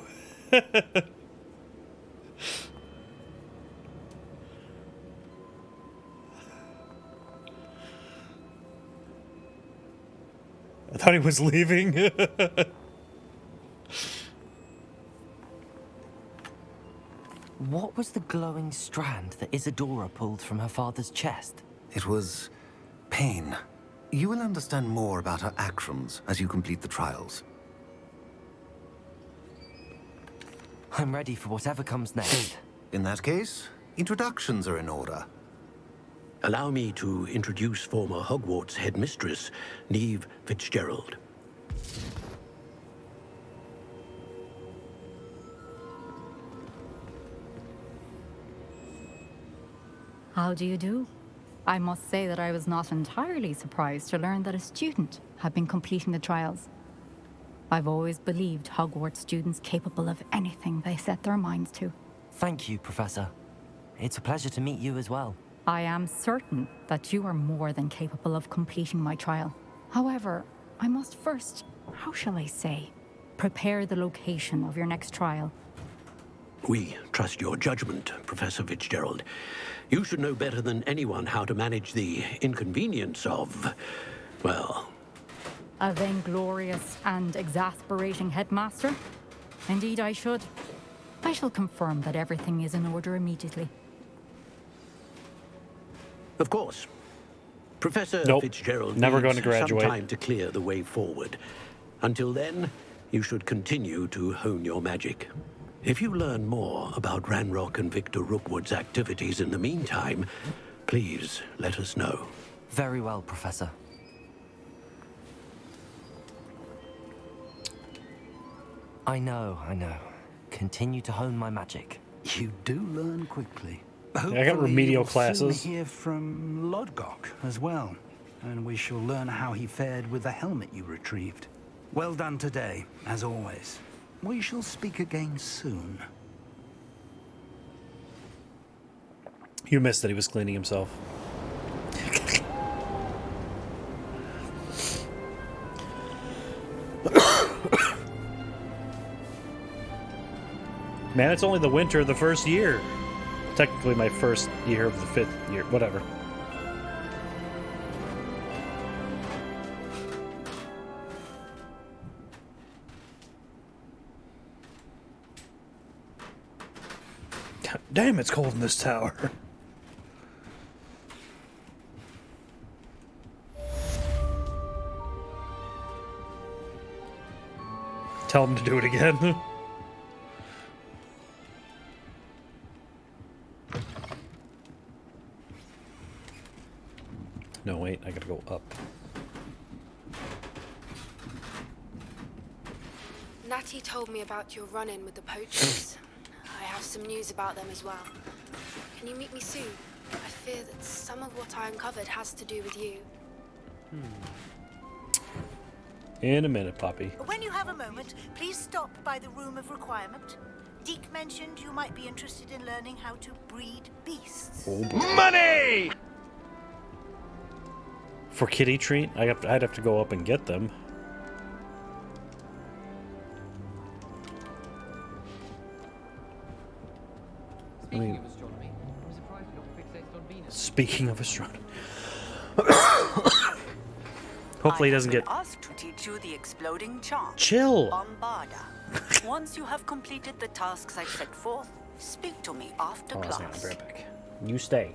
A: I thought he was leaving.
D: What was the glowing strand that Isadora pulled from her father's chest?
E: It was pain. You will understand more about her actions as you complete the trials.
D: I'm ready for whatever comes next.
E: In that case, introductions are in order.
K: Allow me to introduce former Hogwarts headmistress, Neve Fitzgerald.
H: How do you do? I must say that I was not entirely surprised to learn that a student had been completing the trials. I've always believed Hogwarts students capable of anything they set their minds to.
D: Thank you, Professor. It's a pleasure to meet you as well.
H: I am certain that you are more than capable of completing my trial. However, I must first, how shall I say, prepare the location of your next trial.
K: We trust your judgment, Professor Fitzgerald. You should know better than anyone how to manage the inconvenience of, well...
H: A vainglorious and exasperating headmaster? Indeed, I should. I shall confirm that everything is in order immediately.
K: Of course. Professor
A: Nope.
K: Fitzgerald
A: Never
K: needs
A: going to graduate.
K: some time to clear the way forward. Until then, you should continue to hone your magic. If you learn more about Ranrock and Victor Rookwood's activities in the meantime, please let us know.
D: Very well, Professor. I know. Continue to hone my magic.
F: You do learn quickly.
A: I got remedial classes.
F: We'll soon hear from Lodgok as well, and we shall learn how he fared with the helmet you retrieved. Well done today, as always. We shall speak again soon.
A: You missed that he was cleaning himself. Man, it's only the winter of the first year. Technically my first year of the 5th year, whatever. God damn, it's cold in this tower. Tell him to do it again. No, wait, I gotta go up.
L: Natty told me about your run-in with the poachers. I have some news about them as well. Can you meet me soon? I fear that some of what I uncovered has to do with you.
A: In a minute, Poppy.
M: When you have a moment, please stop by the Room of Requirement. Deke mentioned you might be interested in learning how to breed beasts.
A: Oh boy.
B: Money!
A: For kitty treat? I'd have to go up and get them.
G: Speaking of astronomy, I'm surprised you're not fixated on Venus.
A: Speaking of astronomy. Hopefully he doesn't get...
M: asked to teach you the exploding charm.
A: Chill!
M: Bombarda. Once you have completed the tasks I've set forth, speak to me after
A: Oh,
M: class.
A: I'll be right back. You stay.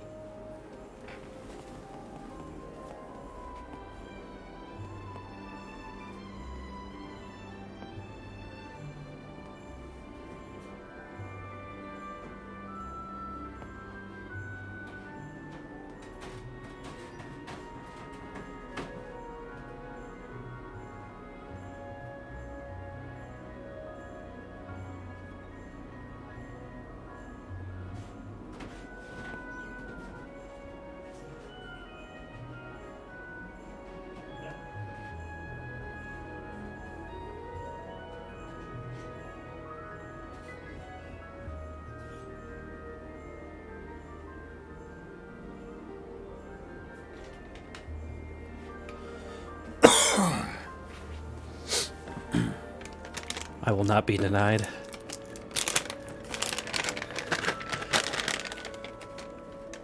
A: I will not be denied.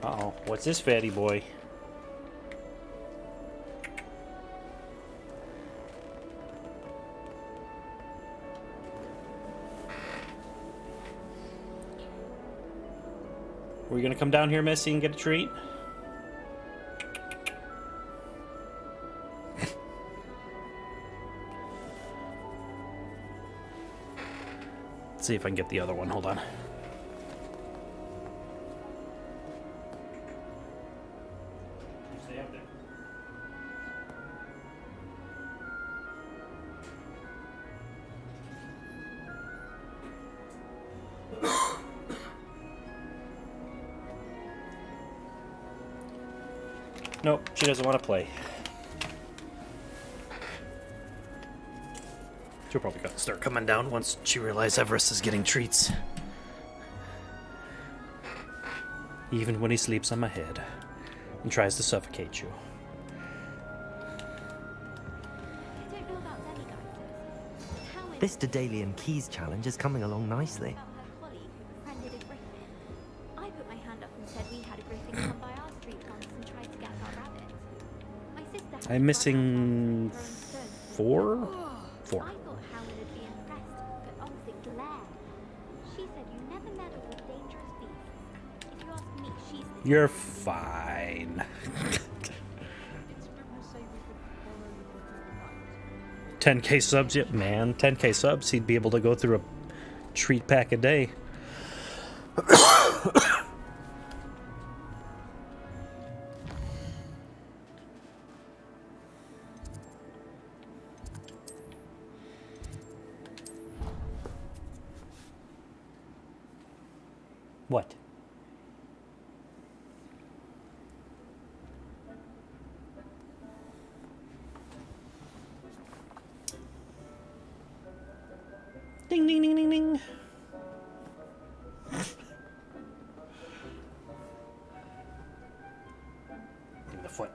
A: Uh-oh, what's this fatty boy? Were you gonna come down here, Missy, and get a treat? Let's see if I can get the other one. Hold on. Stay up there. Nope, she doesn't want to play. She'll probably start coming down once she realizes Everest is getting treats. Even when he sleeps on my head and tries to suffocate you.
D: This Daedalian Keys challenge is coming along nicely.
N: I put my hand up and said we had a griffin come by our street once and tried to get our rabbit. My sister
A: I'm missing 4? 4.
N: I thought Howard would be impressed, but opposite Blair. She said you never meddle with dangerous beasts. If you ask me, she's the
A: You're fine. 10k subs, yep, man. 10k subs, he'd be able to go through a treat pack a day. What? Ding, ding, ding, ding, ding. Give me the foot.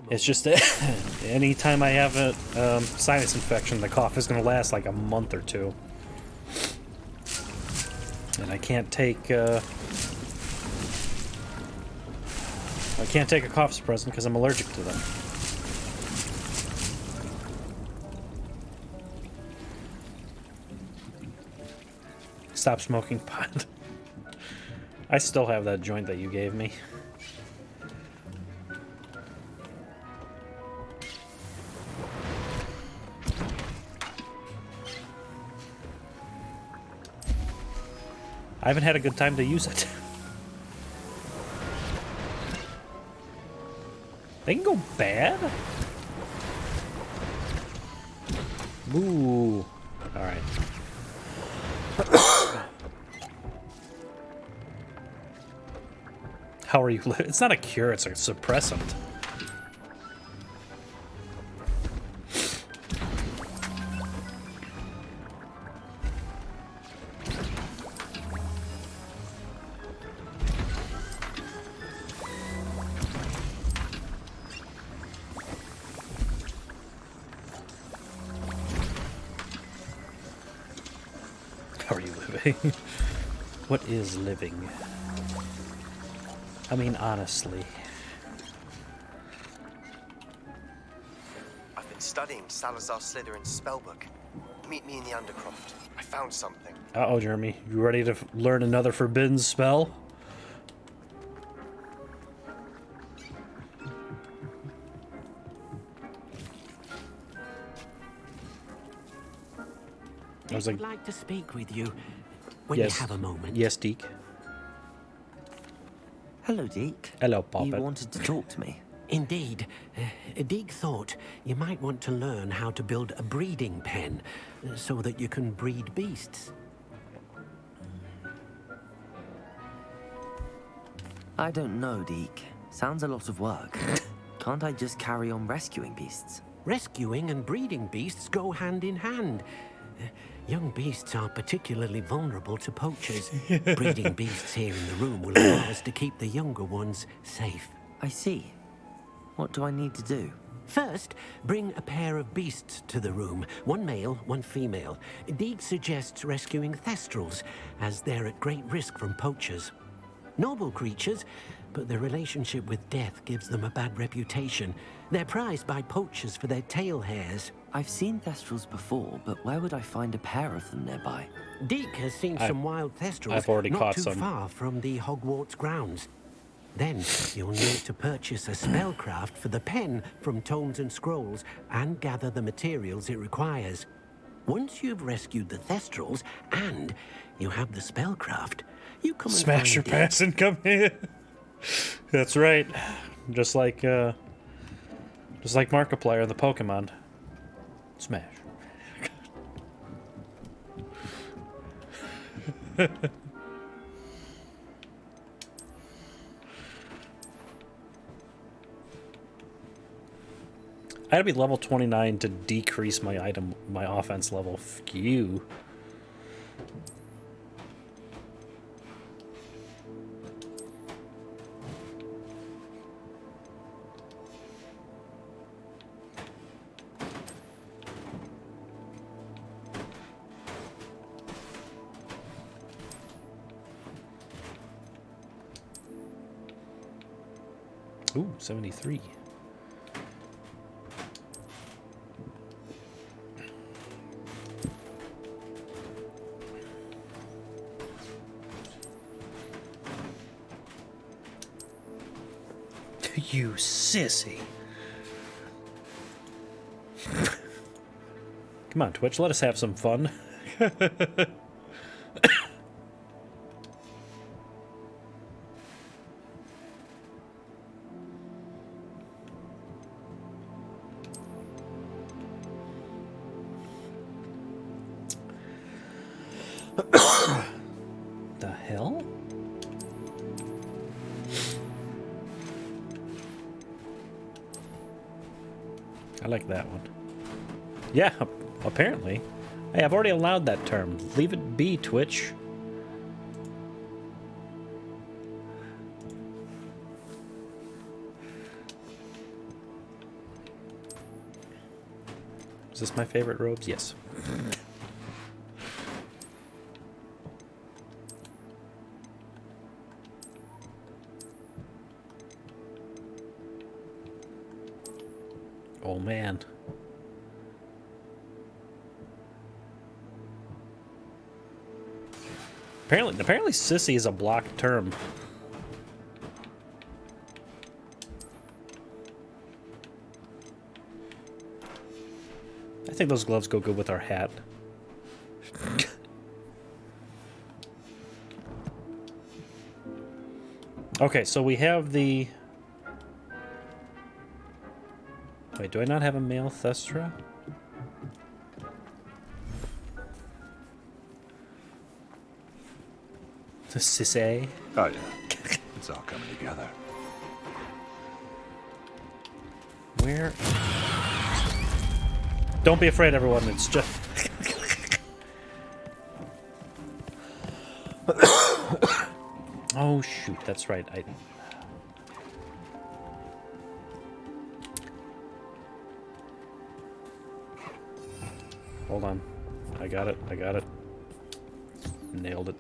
A: It's just that anytime I have a sinus infection, the cough is going to last like a month or two. And I can't take a cough suppressant because I'm allergic to them. Stop smoking pot. I still have that joint that you gave me. I haven't had a good time to use it. They can go bad? Ooh. Alright. How are you living? It's not a cure, it's a suppressant. How are you living? What is living? I mean, honestly.
O: I've been studying Salazar Slytherin's spellbook. Meet me in the Undercroft. I found something.
A: Uh-oh, Jeremy. You ready to learn another forbidden spell?
K: I would like to speak with you when
A: yes.
K: you have a moment.
A: Yes, Deke.
D: Hello, Deke.
A: Hello, Poppet.
D: You wanted to talk to me?
K: Indeed. Deke thought you might want to learn how to build a breeding pen so that you can breed beasts.
D: I don't know, Deke. Sounds a lot of work. Can't I just carry on rescuing beasts?
K: Rescuing and breeding beasts go hand in hand. Young beasts are particularly vulnerable to poachers. Breeding beasts here in the room will allow us to keep the younger ones safe.
D: I see. What do I need to do?
K: First, bring a pair of beasts to the room. One male, one female. Deke suggests rescuing thestrals, as they're at great risk from poachers. Noble creatures, but their relationship with death gives them a bad reputation. They're prized by poachers for their tail hairs.
D: I've seen thestrals before, but where would I find a pair of them nearby?
K: Deke has seen some wild thestrals
A: I've already
K: not
A: caught
K: too
A: some.
K: far from the Hogwarts grounds. Then you'll need to purchase a spellcraft for the pen from Tomes and Scrolls and gather the materials it requires. Once you've rescued the thestrals and you have the spellcraft, you come and
A: Smash your pass and come here. That's right. Just like Markiplier in the Pokemon. Smash. I had to be level 29 to decrease my offense level. Fuck you. Ooh, 73. You sissy. Come on, Twitch, let us have some fun. The hell? I like that one. Yeah, apparently. Hey, I've already allowed that term. Leave it be, Twitch. Is this my favorite robes? Yes. Oh man. Apparently sissy is a blocked term. I think those gloves go good with our hat. Okay, so we have the... Wait, do I not have a male Thestra? The Sissay?
P: Oh yeah, it's all coming together.
A: Where? Don't be afraid, everyone. It's just... Oh, shoot. That's right. Hold on. I got it. I got it. Nailed it.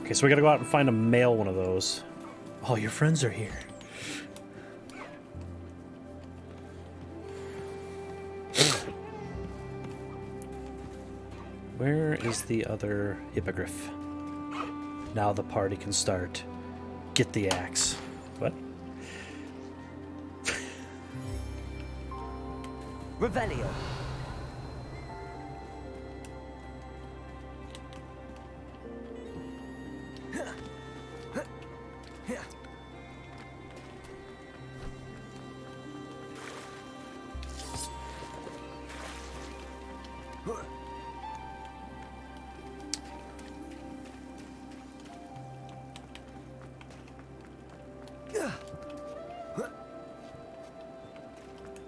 A: Okay, so we gotta go out and find a male one of those. Oh, your friends are here. Where is the other hippogriff? Now the party can start. Get the axe. What?
D: Revelio.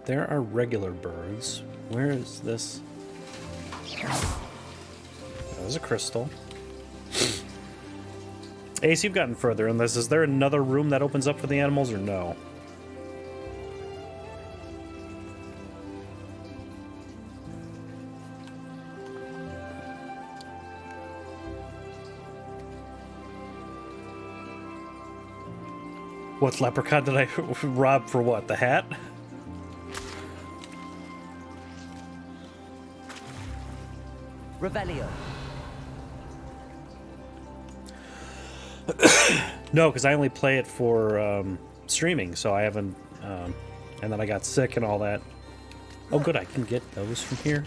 A: There are regular birds. Where is this? There's a crystal. Ace, you've gotten further in this. Is there another room that opens up for the animals or no? What leprechaun did I rob for what? The hat?
D: Revelio.
A: No, because I only play it for streaming, so I haven't... and then I got sick and all that. Oh, good, I can get those from here.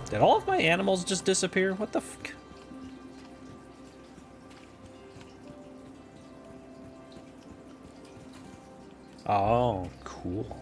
A: Did all of my animals just disappear? What the fuck? Oh, cool.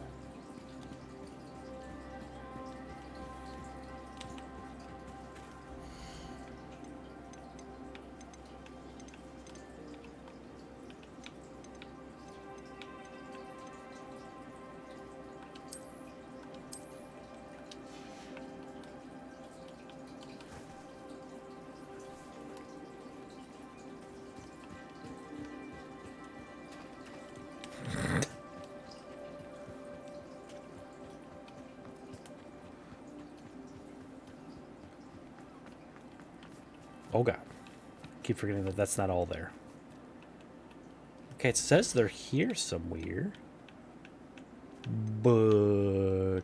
A: Oh god. Keep forgetting that that's not all there. Okay, it says they're here somewhere. But...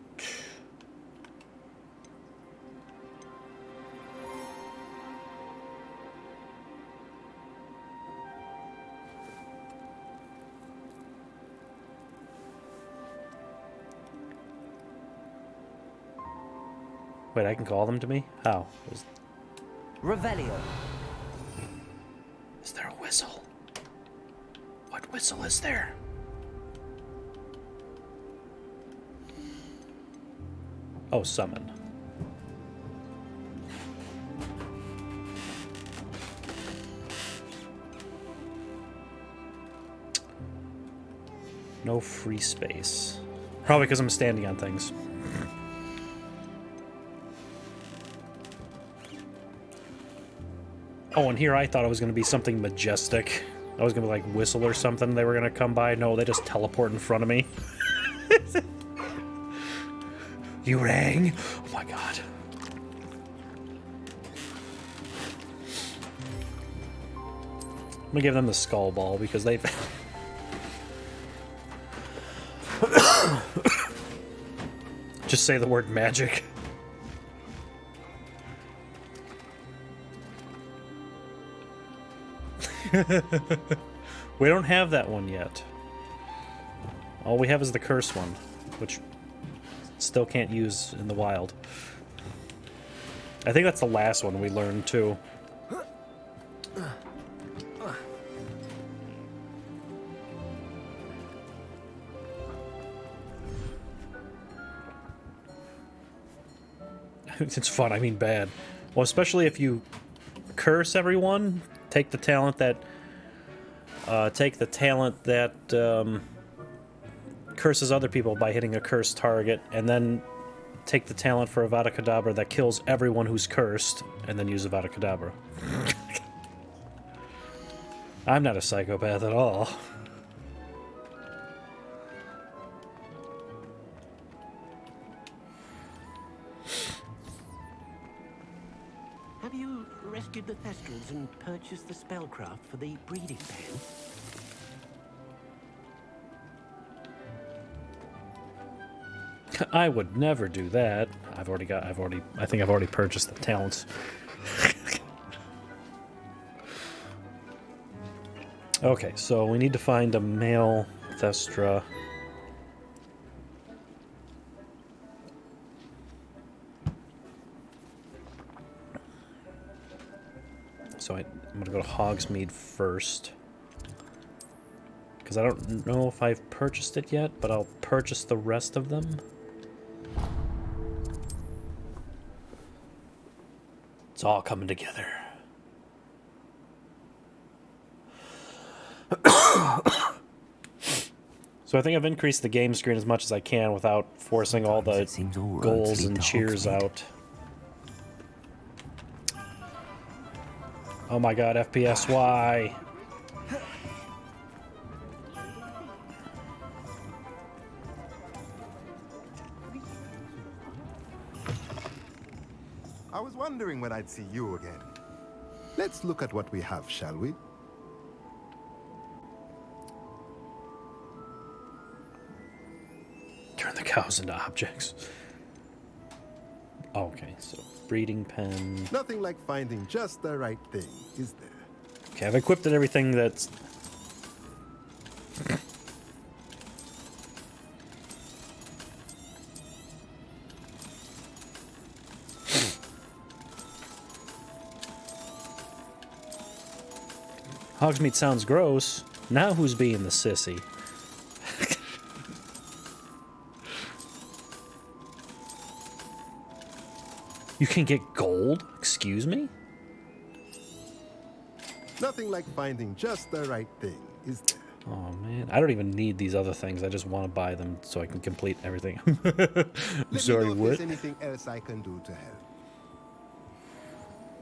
A: Wait, I can call them to me? How?
D: Revelio.
A: Is there a whistle? What What whistle is there? Oh, summon. No free space. Probably because I'm standing on things. Oh, and here I thought it was going to be something majestic. I was going to be like whistle or something. They were going to come by. No, they just teleport in front of me. You rang? Oh my god. I'm gonna give them the skull ball because they've... Just say the word magic. We don't have that one yet. All we have is the curse one, which still can't use in the wild. I think that's the last one we learned too. It's fun, I mean bad. Well, especially if you curse everyone, take the talent that curses other people by hitting a cursed target, and then take the talent for Avada Kedavra that kills everyone who's cursed, and then use Avada Kedavra. I'm not a psychopath at all.
K: Have you rescued the Thestrals and purchased the spellcraft for the breeding pen?
A: I would never do that. I think I've already purchased the talents. Okay, so we need to find a male Thestra. So I'm gonna go to Hogsmeade first. Because I don't know if I've purchased it yet, but I'll purchase the rest of them. It's all coming together. So I think I've increased the game screen as much as I can without forcing all the goals and cheers out. Oh my god, FPS, why?
Q: I was wondering when I'd see you again. Let's look at what we have, shall we?
A: Turn the cows into objects. Oh, okay, so breeding pen.
Q: Nothing like finding just the right thing, is there?
A: Okay, I've equipped everything that's... Hogsmeade sounds gross. Now who's being the sissy? You can get gold? Excuse me?
Q: Nothing like finding just the right thing, is there?
A: Oh man, I don't even need these other things. I just want to buy them so I can complete everything. I'm sorry,
Q: Let me know if
A: what?
Q: there's anything else I can do to help.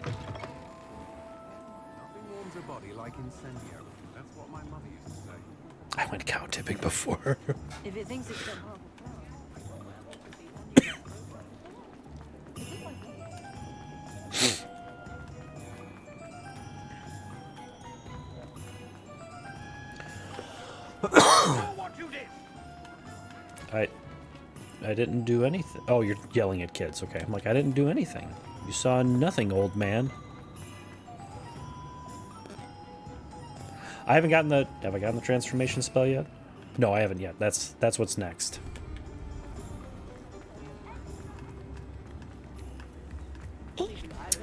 P: Nothing warms a body like incendio. That's what my mother used to say.
A: I went cow tipping before.
R: If it thinks it's got horrible
A: I didn't do anything. Oh, you're yelling at kids. Okay, I'm like, I didn't do anything. You saw nothing, old man. I haven't gotten the... Have I gotten the transformation spell yet? No, I haven't yet. That's what's next.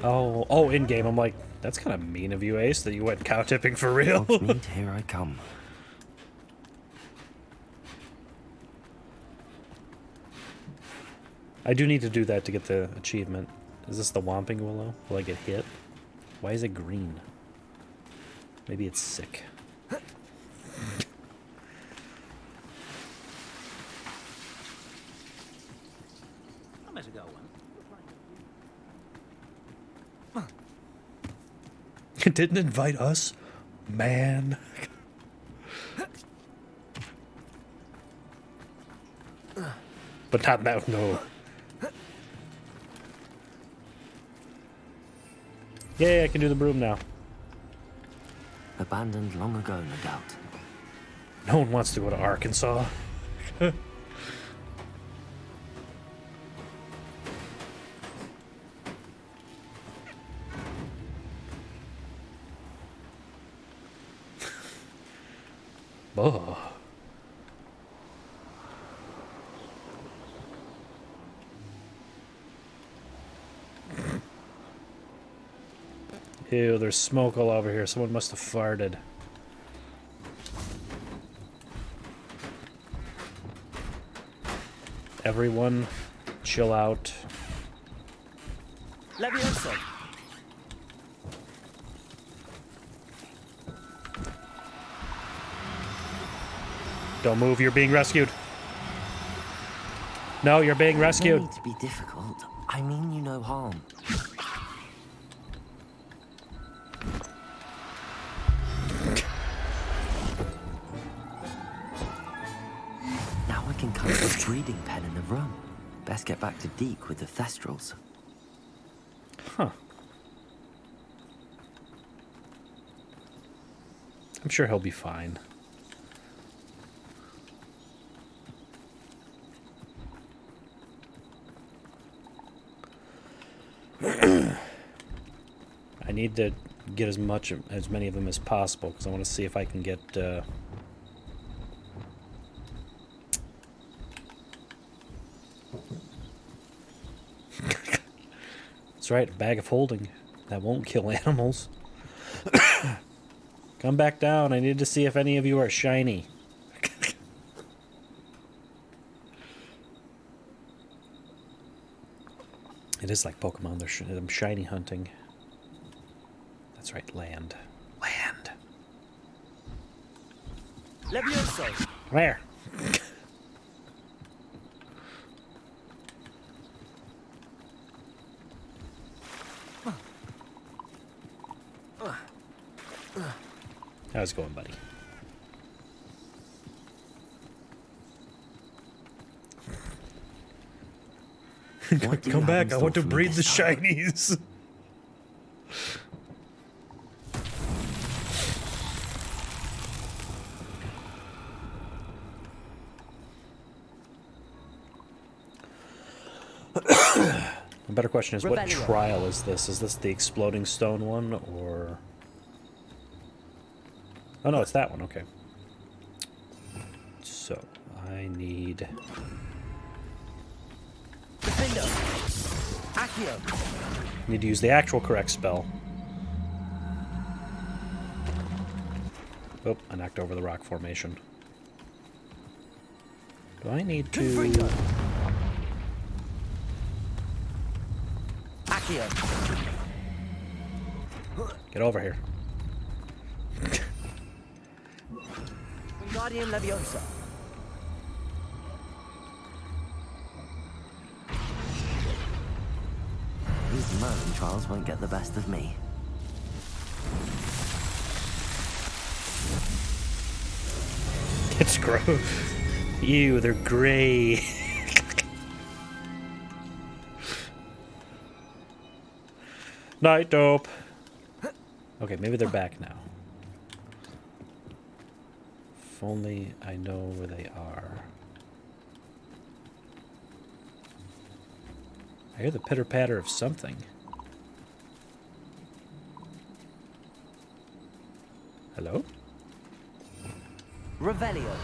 A: Oh, in-game. I'm like, that's kind of mean of you, Ace, that you went cow tipping for real.
D: Hogsmeade, here I come.
A: I do need to do that to get the achievement. Is this the Whomping Willow? Will I get hit? Why is it green? Maybe it's sick. It didn't invite us, man. But not now, no. Yay, I can do the broom now.
D: Abandoned long ago, no doubt.
A: No one wants to go to Arkansas. Oh. Ew, there's smoke all over here. Someone must have farted. Everyone, chill out.
D: Levioso.
A: Don't move, you're being rescued. No, you're being
D: No
A: rescued.
D: need to be difficult. I mean you no harm. Now I can cover the breeding pen in the room. Best get back to Deke with the Thestrals.
A: Huh. I'm sure he'll be fine. I need to get as many of them as possible because I want to see if I can get That's right, a bag of holding. That won't kill animals. Come back down. I need to see if any of you are shiny. It is like Pokemon. They're shiny hunting. That's right, land. Land.
D: Levioso.
A: Where? How's it going, buddy? Come back, I want to breed the shinies. A better question is, what trial is this? Is this the exploding stone one, or... Oh no, it's that one, okay. So, I need... Need to use the actual correct spell. Oh, I knocked over the rock formation. Do I need to... Get over here.
D: Wingardium Leviosa. These Merlin trials won't get the best of me.
A: It's gross. Ew, they're gray. Night dope. Okay, maybe they're back now. If only I know where they are. I hear the pitter-patter of something. Hello?
D: Revelio.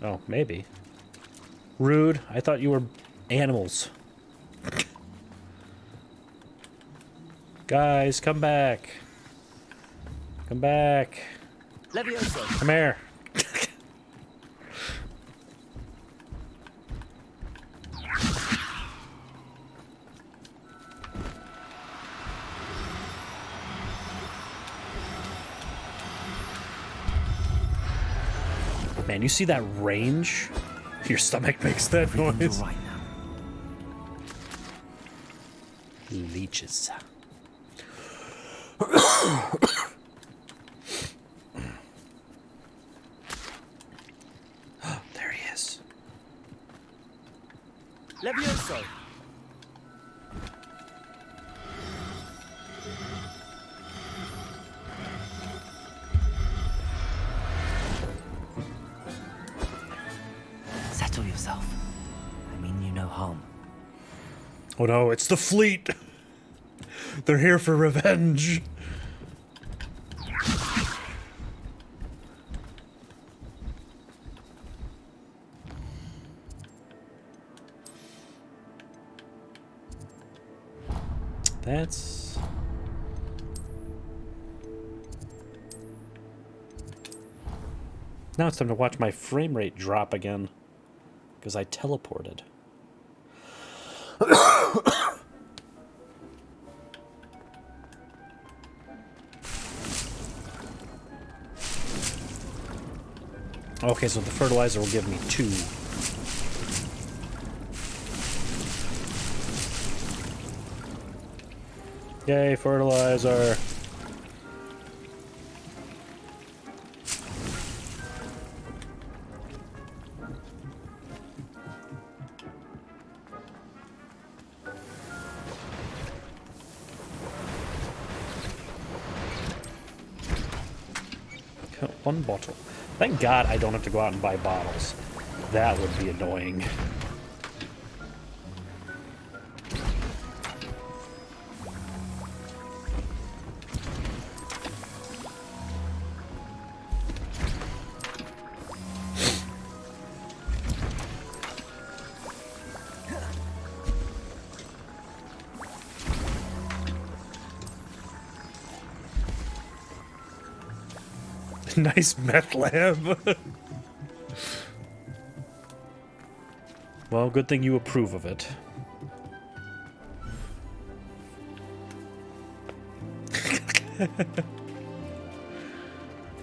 A: Oh, maybe. Rude. I thought you were animals. Guys, come back. Come back.
D: Levioso.
A: Come here. Man, you see that range? Your stomach makes that noise.
C: Right now.
A: Leeches. There he is.
D: Levioso. Settle yourself. I mean you no harm.
A: Oh no, it's the fleet! They're here for revenge! That's... Now it's time to watch my frame rate drop again. Because I teleported. Okay, so the fertilizer will give me 2. Yay, fertilizer. One bottle. Thank God I don't have to go out and buy bottles. That would be annoying. Nice meth lab. Well, good thing you approve of it.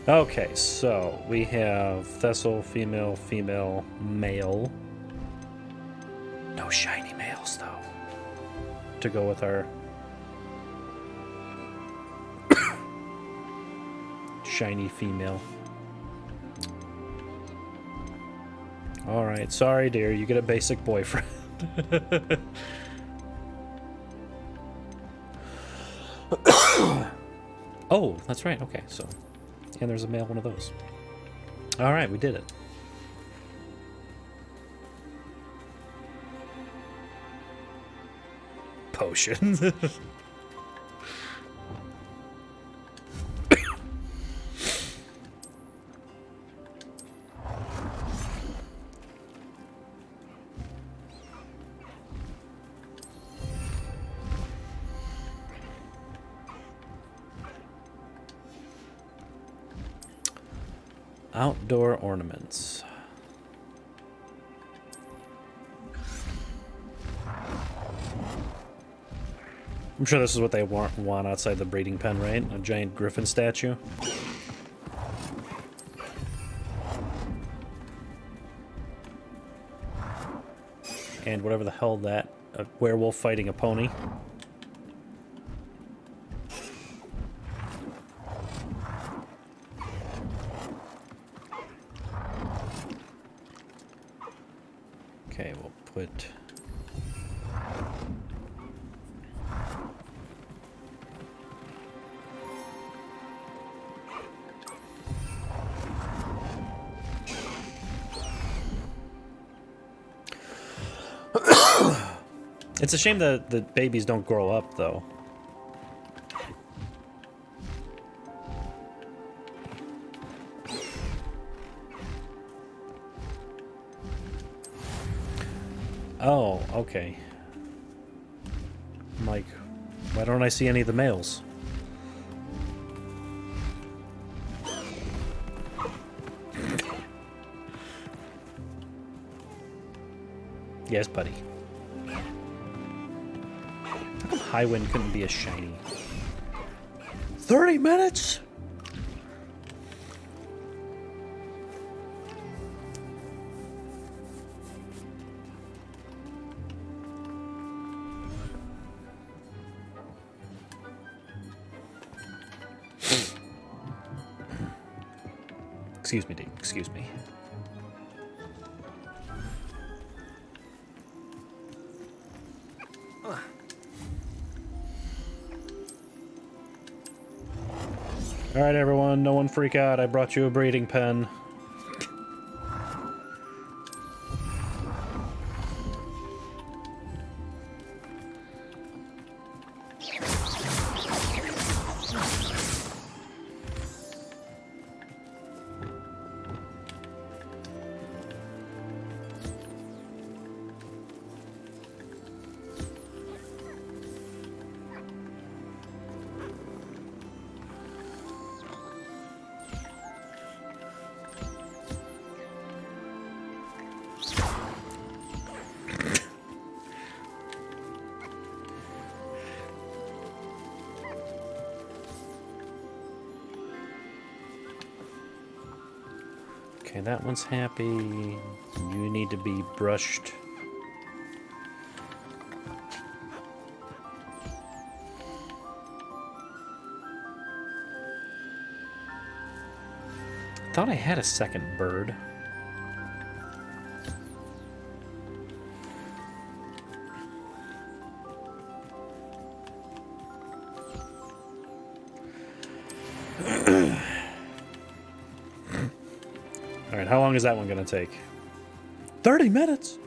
A: Okay, so we have Thessal, female, female, male. No shiny males, though, to go with our shiny female. Alright, sorry dear, you get a basic boyfriend. Oh, that's right, okay, so. And there's a male one of those. Alright, we did it. Potion. Outdoor ornaments. I'm sure this is what they want outside the breeding pen, right? A giant griffin statue. And whatever the hell that, a werewolf fighting a pony. Okay, we'll put... It's a shame that the babies don't grow up, though. Oh, okay. I'm like, why don't I see any of the males? Yes, buddy. How come Highwind couldn't be a shiny? 30 minutes? Excuse me, Deke. Excuse me. Alright, everyone. No one freak out. I brought you a breeding pen. Okay, that one's happy. You need to be brushed. Thought I had a second bird. Alright, how long is that one gonna take? 30 minutes!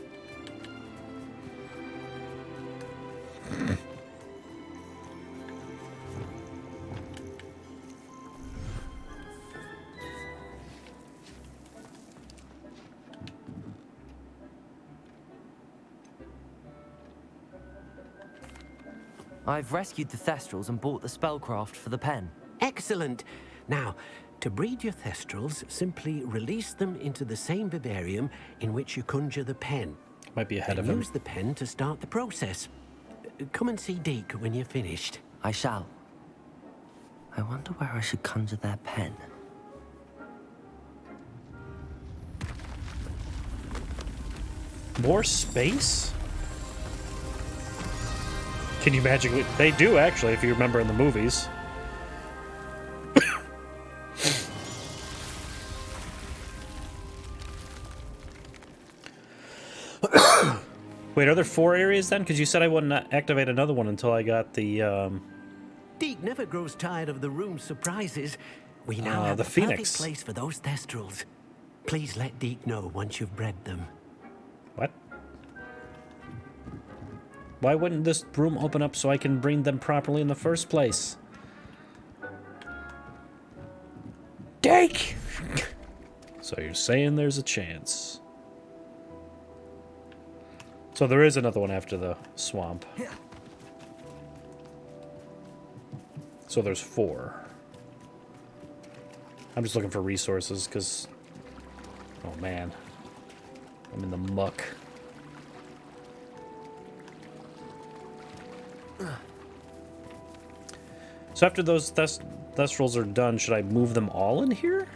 D: I've rescued the Thestrals and bought the spellcraft for the pen.
K: Excellent. Now, to breed your Thestrals, simply release them into the same vivarium in which you conjure the pen.
A: Might be ahead of
K: Then
A: him.
K: use the pen to start the process. Come and see Deke when you're finished.
D: I shall. I wonder where I should conjure their pen.
A: More space? Can you magically... They do, actually, if you remember in the movies. Wait, are there 4 areas then? Because you said I wouldn't activate another one until I got the,
K: Deke never grows tired of the room's surprises. We now have
A: the
K: a
A: Phoenix.
K: perfect place for those Thestrals. Please let Deke know once you've bred them.
A: What? Why wouldn't this room open up so I can breed them properly in the first place? Dake! So you're saying there's a chance. So there is another one after the swamp. So there's 4. I'm just looking for resources because... Oh man. I'm in the muck. So after those Thestrals are done, should I move them all in here?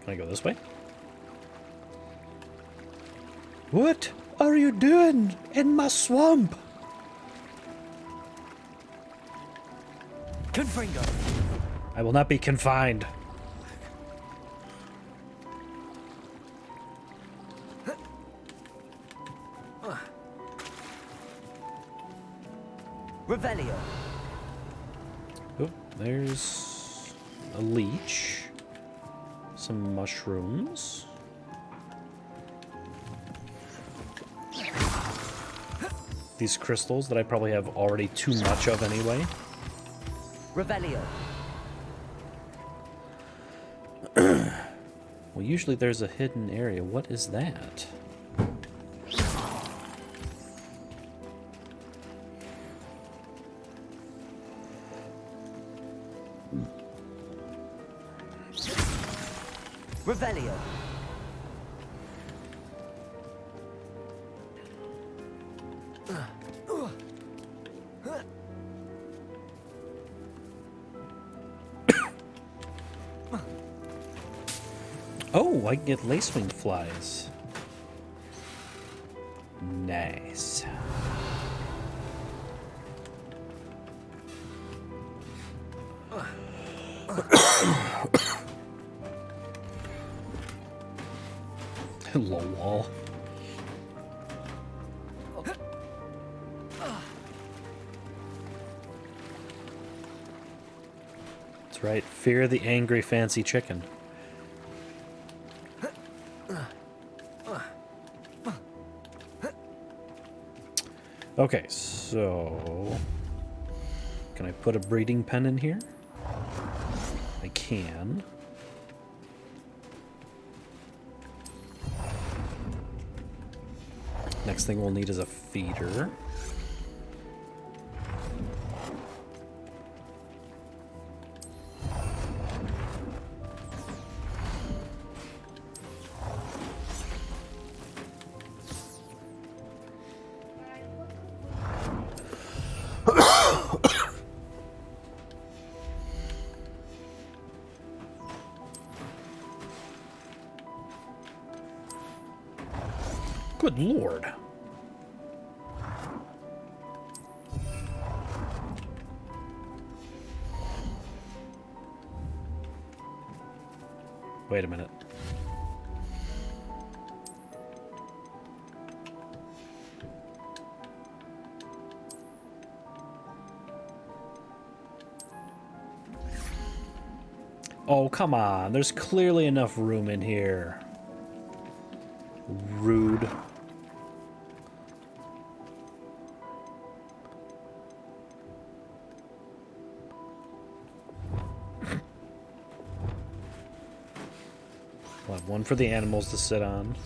A: Can I go this way? What are you doing in my swamp?
D: Confringo.
A: I will not be confined.
D: Revelio.
A: Oh, there's a leech. Some mushrooms. These crystals that I probably have already too much of anyway.
D: Revelio.
A: Well, usually there's a hidden area. What is that?
D: Revelio.
A: Oh, I can get lacewing flies. Nice. Lol. That's right. Fear the angry fancy chicken. Okay, so can I put a breeding pen in here? I can. Next thing we'll need is a feeder. Good lord. Wait a minute. Oh, come on. There's clearly enough room in here. Rude. We'll have one for the animals to sit on.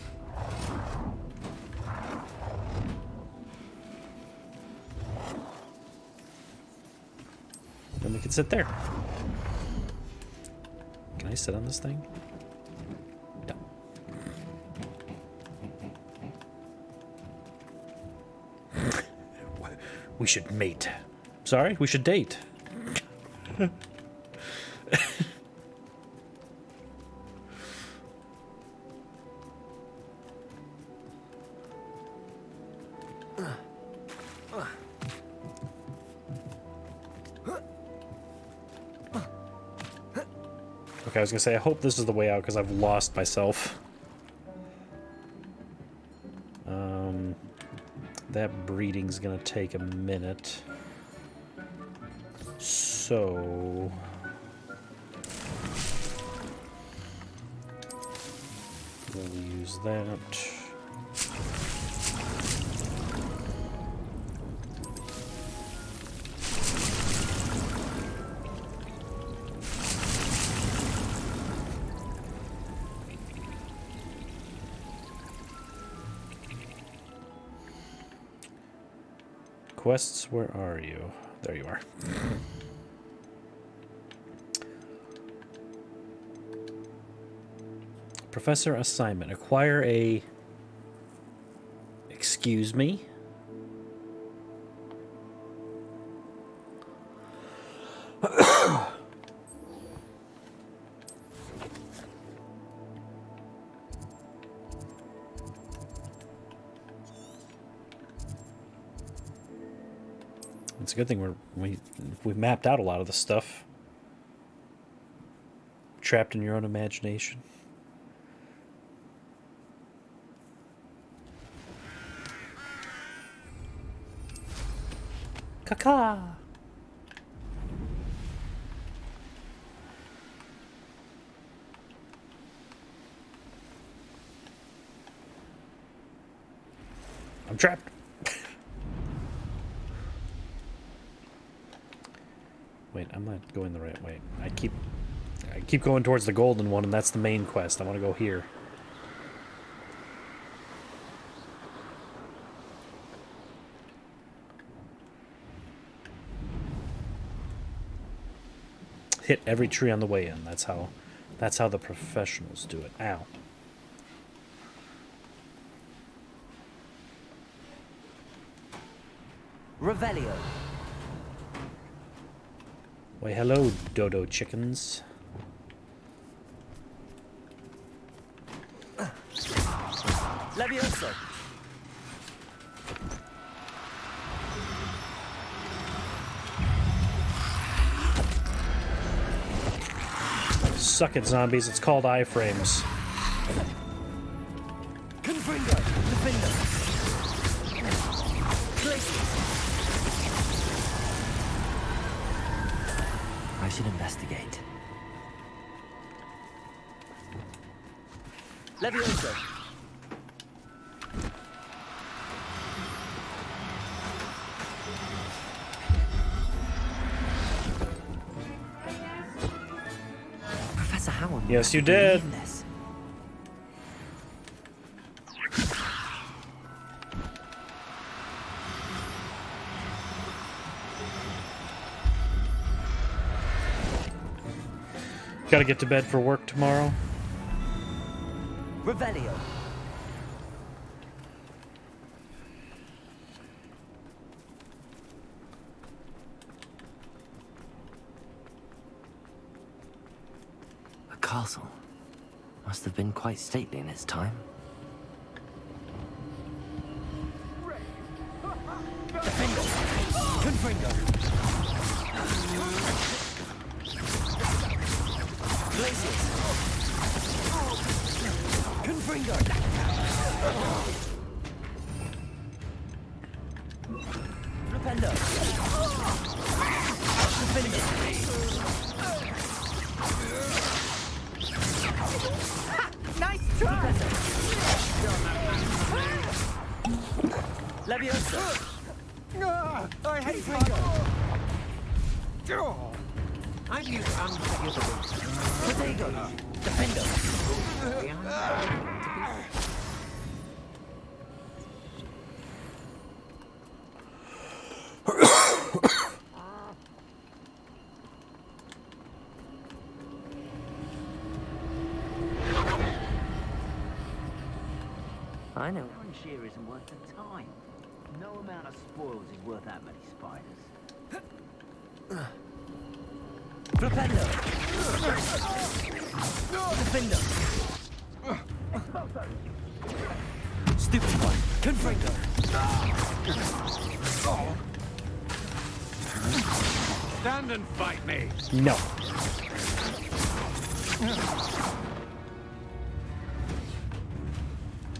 A: Then we can sit there. Can I sit on this thing? No. We should mate. Sorry, we should date. Okay, I was gonna say, I hope this is the way out because I've lost myself. That breeding's gonna take a minute. So... we'll use that. Quests, where are you? There you are. Professor assignment. Acquire a... Excuse me? It's a good thing we mapped out a lot of the stuff. Trapped in your own imagination. Caca. I'm trapped. Wait, I'm not going the right way. I keep going towards the golden one, and that's the main quest. I want to go here. Hit every tree on the way in. That's how the professionals do it. Ow.
D: Revelio.
A: Why, hello, dodo chickens.
D: Levioso.
A: Suck it, zombies. It's called iframes.
D: Confringo. Defender. I should investigate. Levioso. Professor Howard.
A: Yes, you did. Gotta get to bed for work tomorrow.
D: Revelio. A castle. Must have been quite stately in its time. Defender. Confringo. Glaciers. Confringo. Flipendo.
M: Nice try!
D: Leviosa.
M: I hate
K: I've used unforgivable.
D: Protego. Defender. I know.
C: One shear isn't worth the time. No amount of spoils is worth that many spiders.
D: Flipendo. Defender. Stupid one. Confringo.
K: Stand and fight me.
A: No.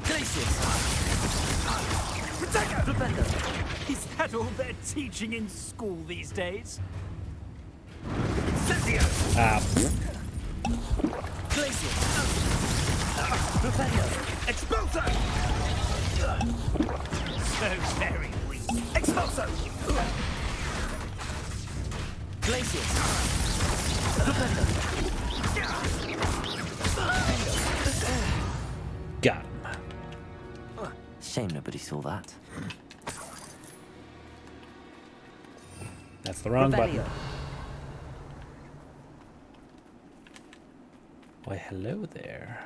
D: Glaciers. Flipendo.
C: Is that all they're teaching in school these days?
A: Ah.
D: Glaciers. Flipendo.
C: Expulso! So very weak. Expulso!
D: Glaciers. Flipendo.
A: Got him.
D: Shame nobody saw that.
A: That's the wrong button.
D: Revelio.
A: Why, hello there.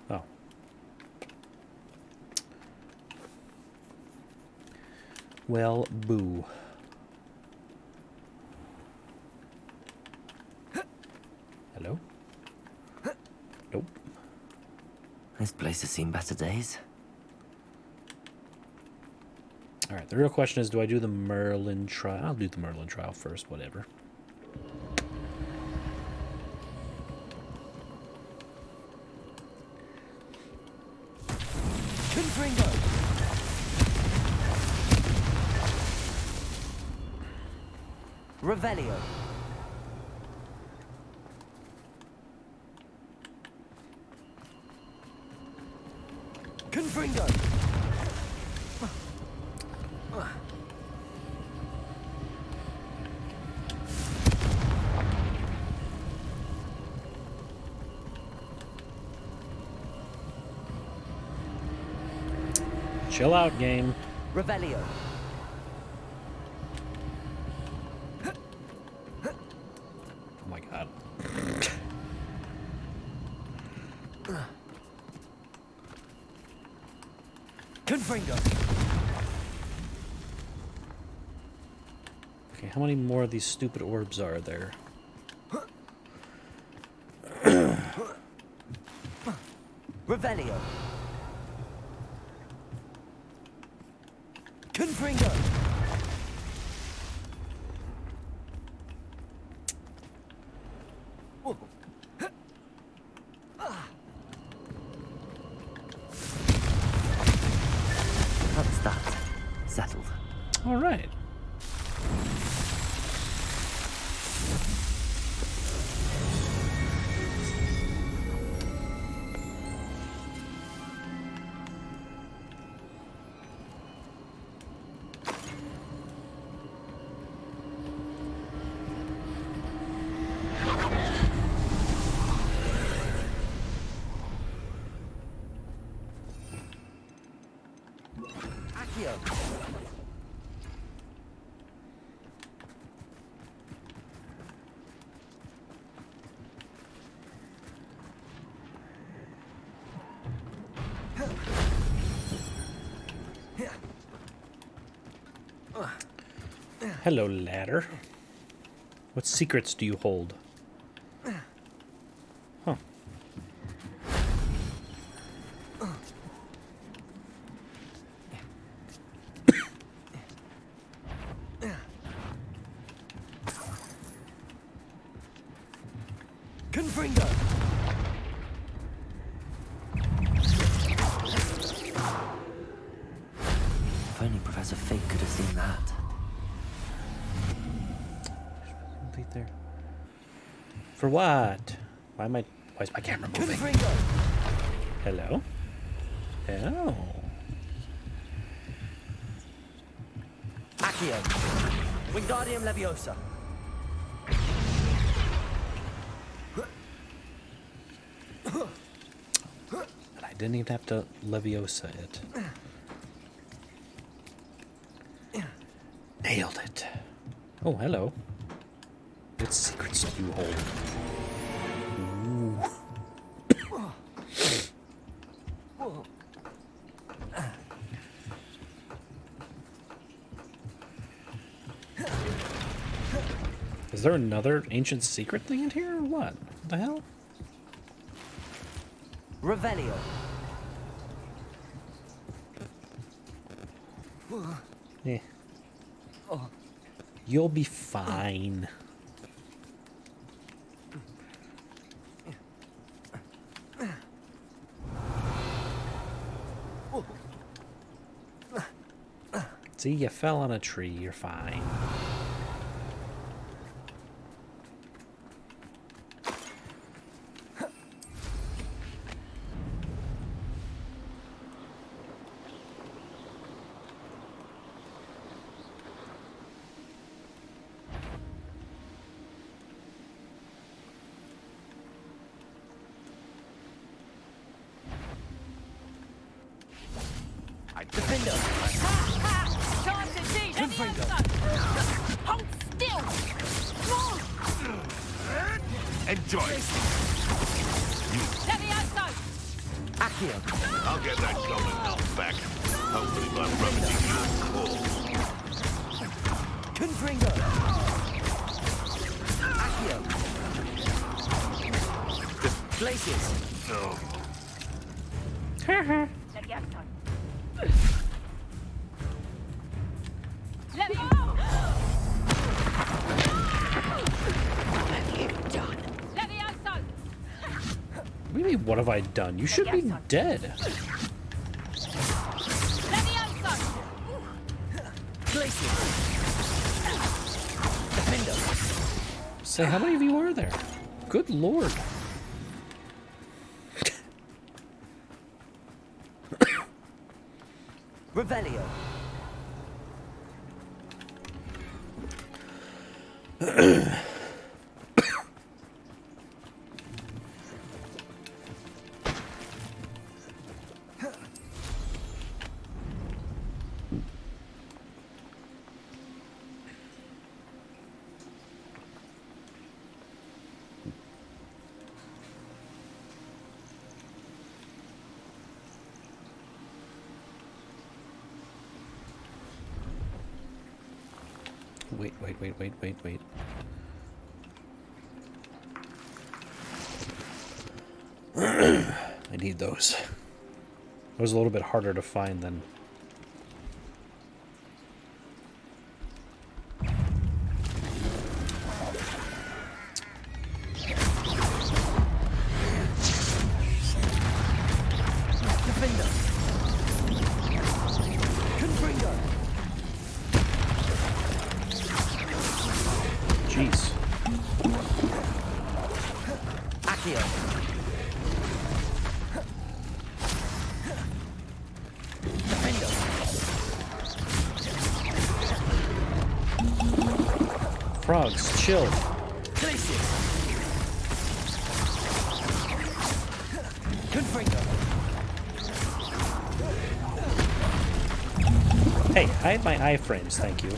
A: Oh. Well, boo. Hello? Nope.
D: This place has seen better days.
A: Alright, the real question is, do I do the Merlin trial? I'll do the Merlin trial first, whatever.
D: Confringo. Revelio. Confringo.
A: Chill out, game.
D: Revelio. Confringo.
A: Okay, how many more of these stupid orbs are there?
D: Revelio. Confringo. That's that. Settled.
A: All right.
D: Accio.
A: Hello, ladder. What secrets do you hold? Huh.
D: Confringo. If only Professor Fig could have seen that.
A: Right there. For what? Why is my camera moving?
D: Confringo.
A: Hello? Hello.
D: Accio. Wingardium Leviosa.
A: And I didn't even have to Leviosa it. Nailed it. Oh, hello. What secrets do you hold? Ooh. Is there another ancient secret thing in here or what? What the hell?
D: Revelio.
A: Eh. You'll be fine. See, you fell on a tree. You're fine.
D: Defender.
R: Time to see. Hold still.
B: Enjoy.
R: Levioso.
D: Accio.
B: I'll get that goblin knocked back. Hopefully by rummaging your core.
D: Confringo. Accio. Glaciers.
B: Oh.
R: Levioso. Levioso. What have you done? Levioso.
A: What do you mean, what have I done? You should be dead.
R: Levioso.
D: Glaciers. Defender.
A: Say, how many of you are there? Good lord.
D: Revelio.
A: Wait. I need those. It was a little bit harder to find than... Jeez. Frogs, chill. Hey, hide my iframes, thank you.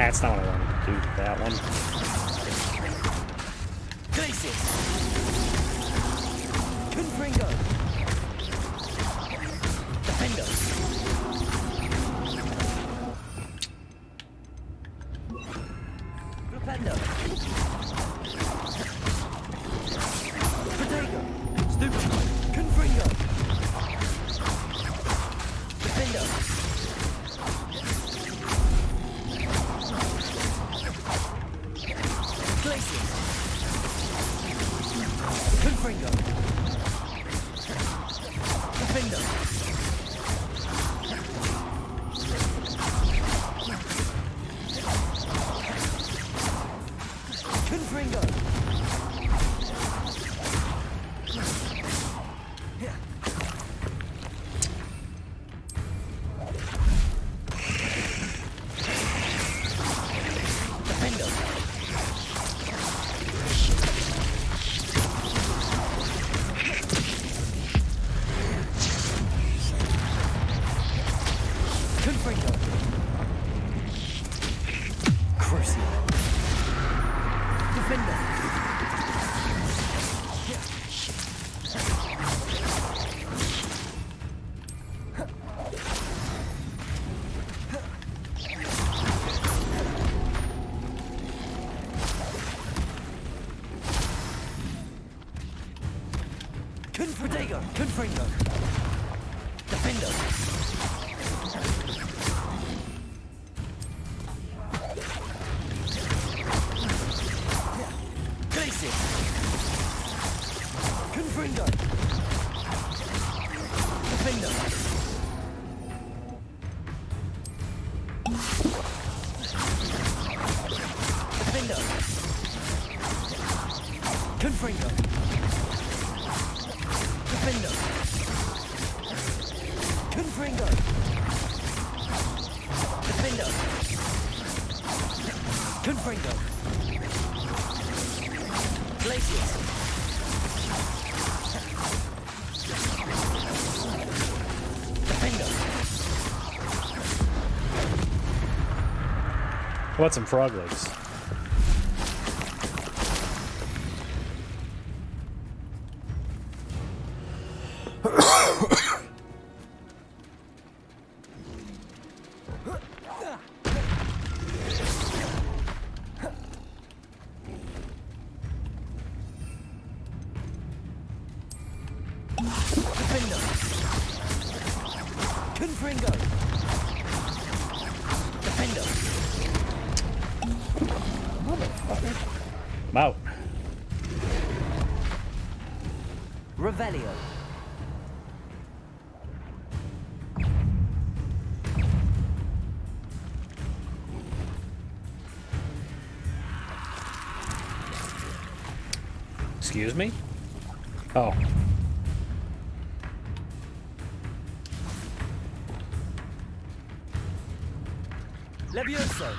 A: That's not what I wanted to do to that one. How about some frog legs? I'm out.
D: Revelio.
A: Excuse me? Oh.
D: Levioso.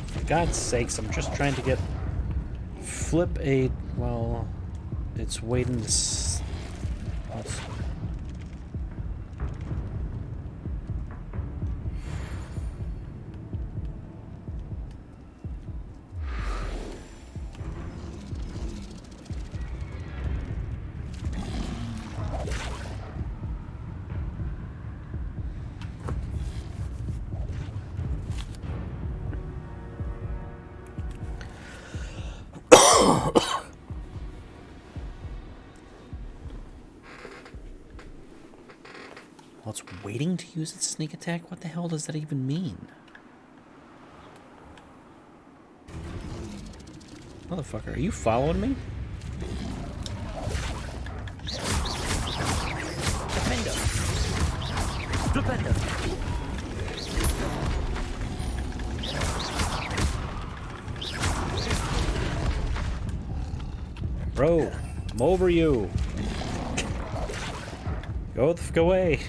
A: For God's sakes, I'm just trying to get flip a, well, it's waiting to let's, well, it's waiting to use its sneak attack? What the hell does that even mean? Motherfucker, are you following me?
D: Defender. Defender.
A: Bro, I'm over you. Go the fuck away.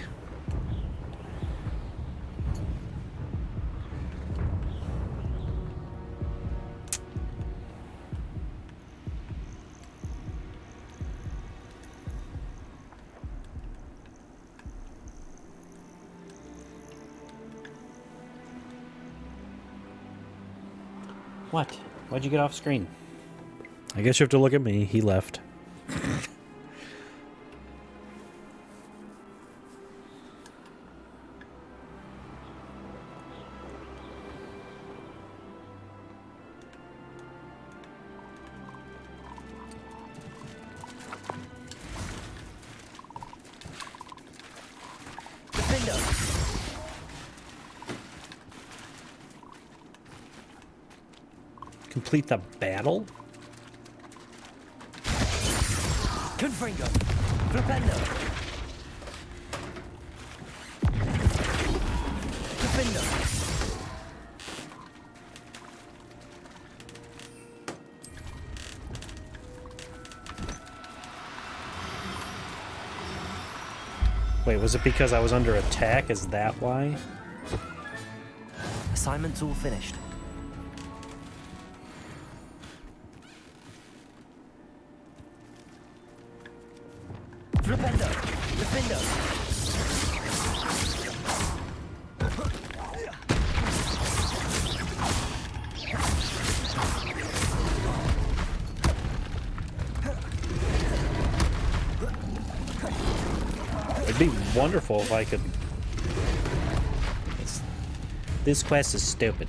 A: What? Why'd you get off screen? I guess you have to look at me. He left. Complete the battle?
D: Confringo. Flipendo. Defender.
A: Wait, was it because I was under attack? Is that why?
D: Assignment's all finished. Flipendo. Defender.
A: It'd be wonderful if I could... This quest is stupid.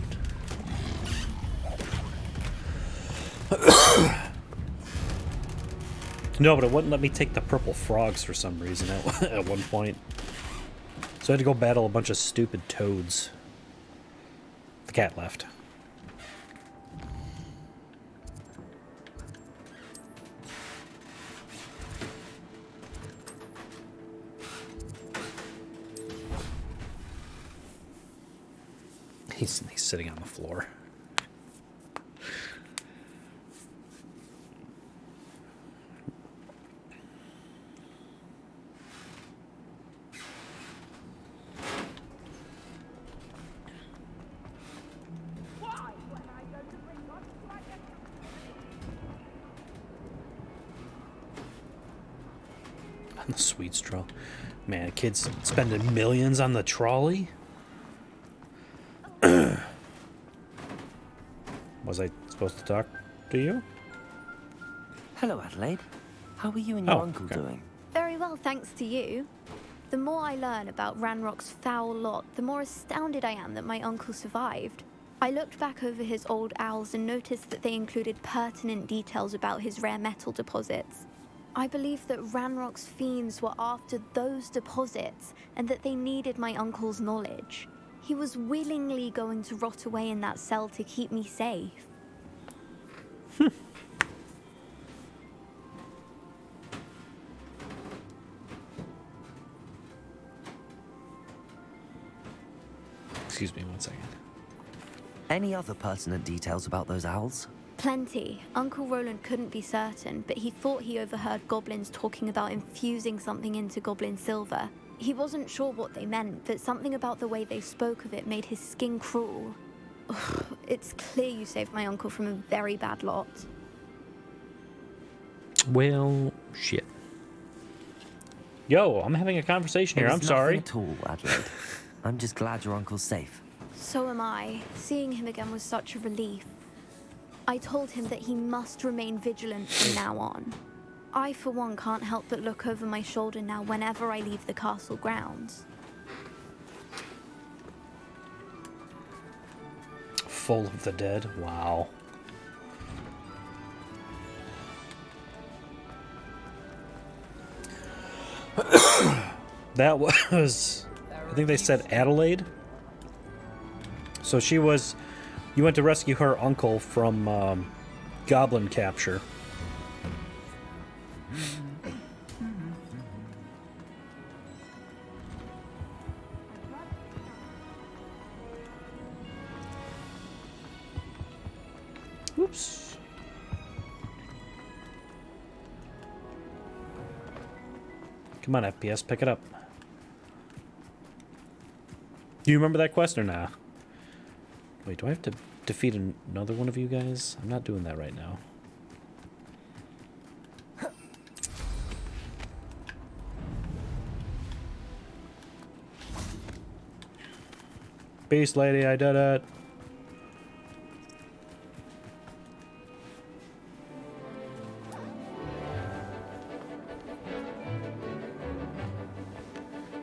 A: No, but it wouldn't let me take the purple frogs for some reason at one point. So I had to go battle a bunch of stupid toads. The cat left. He's sitting on the floor. On the sweet straw. Man, kids spending millions on the trolley? Was I supposed to talk to you?
D: Hello, Adelaide. How are you and your uncle
A: okay.
D: doing?
N: Very well, thanks to you. The more I learn about Ranrock's foul lot, the more astounded I am that my uncle survived. I looked back over his old owls and noticed that they included pertinent details about his rare metal deposits. I believe that Ranrock's fiends were after those deposits and that they needed my uncle's knowledge. He was willingly going to rot away in that cell to keep me safe.
A: Excuse me 1 second.
D: Any other pertinent details about those owls?
N: Plenty. Uncle Roland couldn't be certain, but he thought he overheard goblins talking about infusing something into goblin silver. He wasn't sure what they meant, but something about the way they spoke of it made his skin crawl. It's clear you saved my uncle from a very bad lot.
A: Well, shit. Yo, I'm having a conversation here. I'm sorry.
D: At all, Adelaide. I'm just glad your uncle's safe.
N: So am I. Seeing him again was such a relief. I told him that he must remain vigilant from now on. I, for one, can't help but look over my shoulder now whenever I leave the castle grounds.
A: Full of the dead? Wow. That was... I think they said Adelaide? So she was... You went to rescue her uncle from goblin capture. Oops. Come on, FPS, pick it up. Do you remember that quest or nah? Wait, do I have to defeat another one of you guys? I'm not doing that right now. Beast lady, I did it.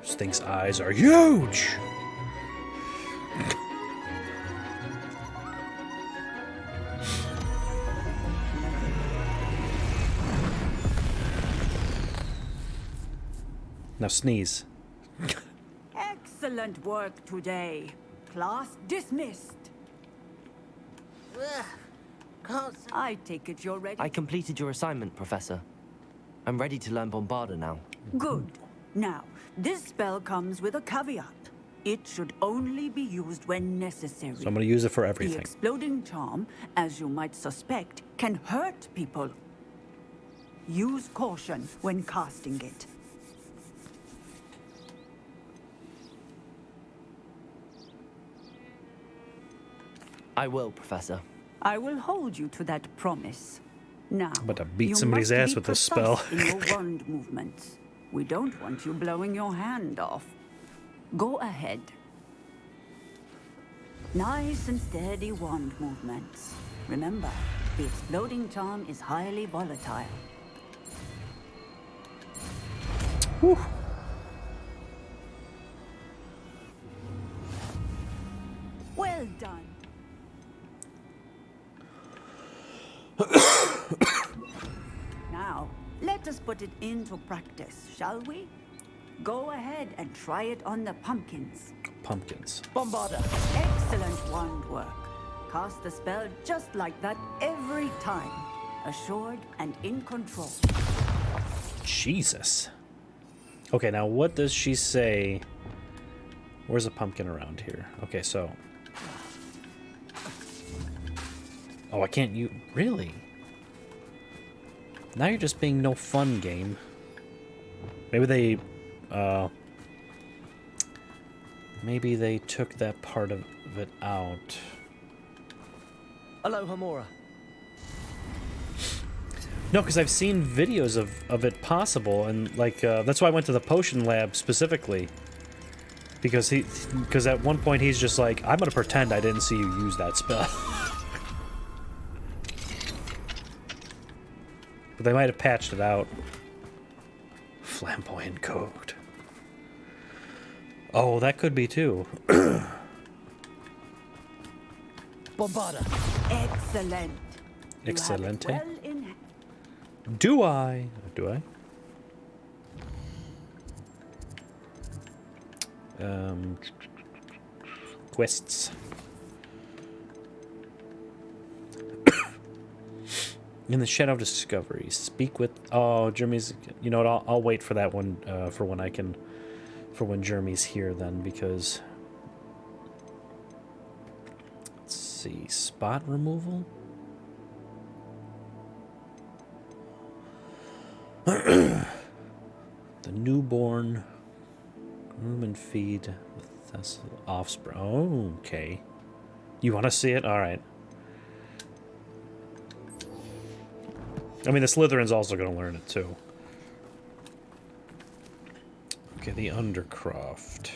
A: This thing's eyes are huge. Now sneeze.
S: Excellent work today. Class dismissed. I take it you're ready.
D: I completed your assignment, Professor. I'm ready to learn Bombarda now.
S: Good. Now, this spell comes with a caveat. It should only be used when necessary.
A: So I'm going to use it for
S: The
A: everything.
S: exploding charm, as you might suspect, can hurt people. Use caution when casting it.
D: I will, Professor.
S: I will hold you to that promise. Now,
A: I'm about to beat
S: you
A: somebody's
S: must
A: ass
S: be
A: with this
S: precise
A: spell.
S: in your wand movements. We don't want you blowing your hand off. Go ahead. Nice and steady wand movements. Remember, the exploding charm is highly volatile.
A: Whew.
S: Well done. Now, let us put it into practice, shall we? Go ahead and try it on the pumpkins.
A: Pumpkins.
D: Bombarda.
S: Excellent wand work. Cast the spell just like that every time. Assured and in control.
A: Jesus. Okay, now what does she say? Where's a pumpkin around here? Okay, so... Oh, I can't use... Really? Now you're just being no fun, game. Maybe they... Maybe they took that part of it out.
D: Aloha, Mora.
A: No, because I've seen videos of it possible, and like that's why I went to the potion lab specifically. Because at one point he's just like, I'm gonna pretend I didn't see you use that spell. But they might have patched it out. Flamboyant code. Oh, that could be too.
S: Bombarda. Excellent.
A: Excellente.
S: Well in.
A: Do I? Do I? Quests. In the Shadow of Discovery, speak with. Oh, Jeremy's. You know what? I'll wait for that one for when I can. For when Jeremy's here, then, because. Let's see. Spot removal. The newborn. Groom and feed the offspring. Oh, okay. You want to see it? All right. I mean, the Slytherin's also going to learn it, too. Okay, the Undercroft.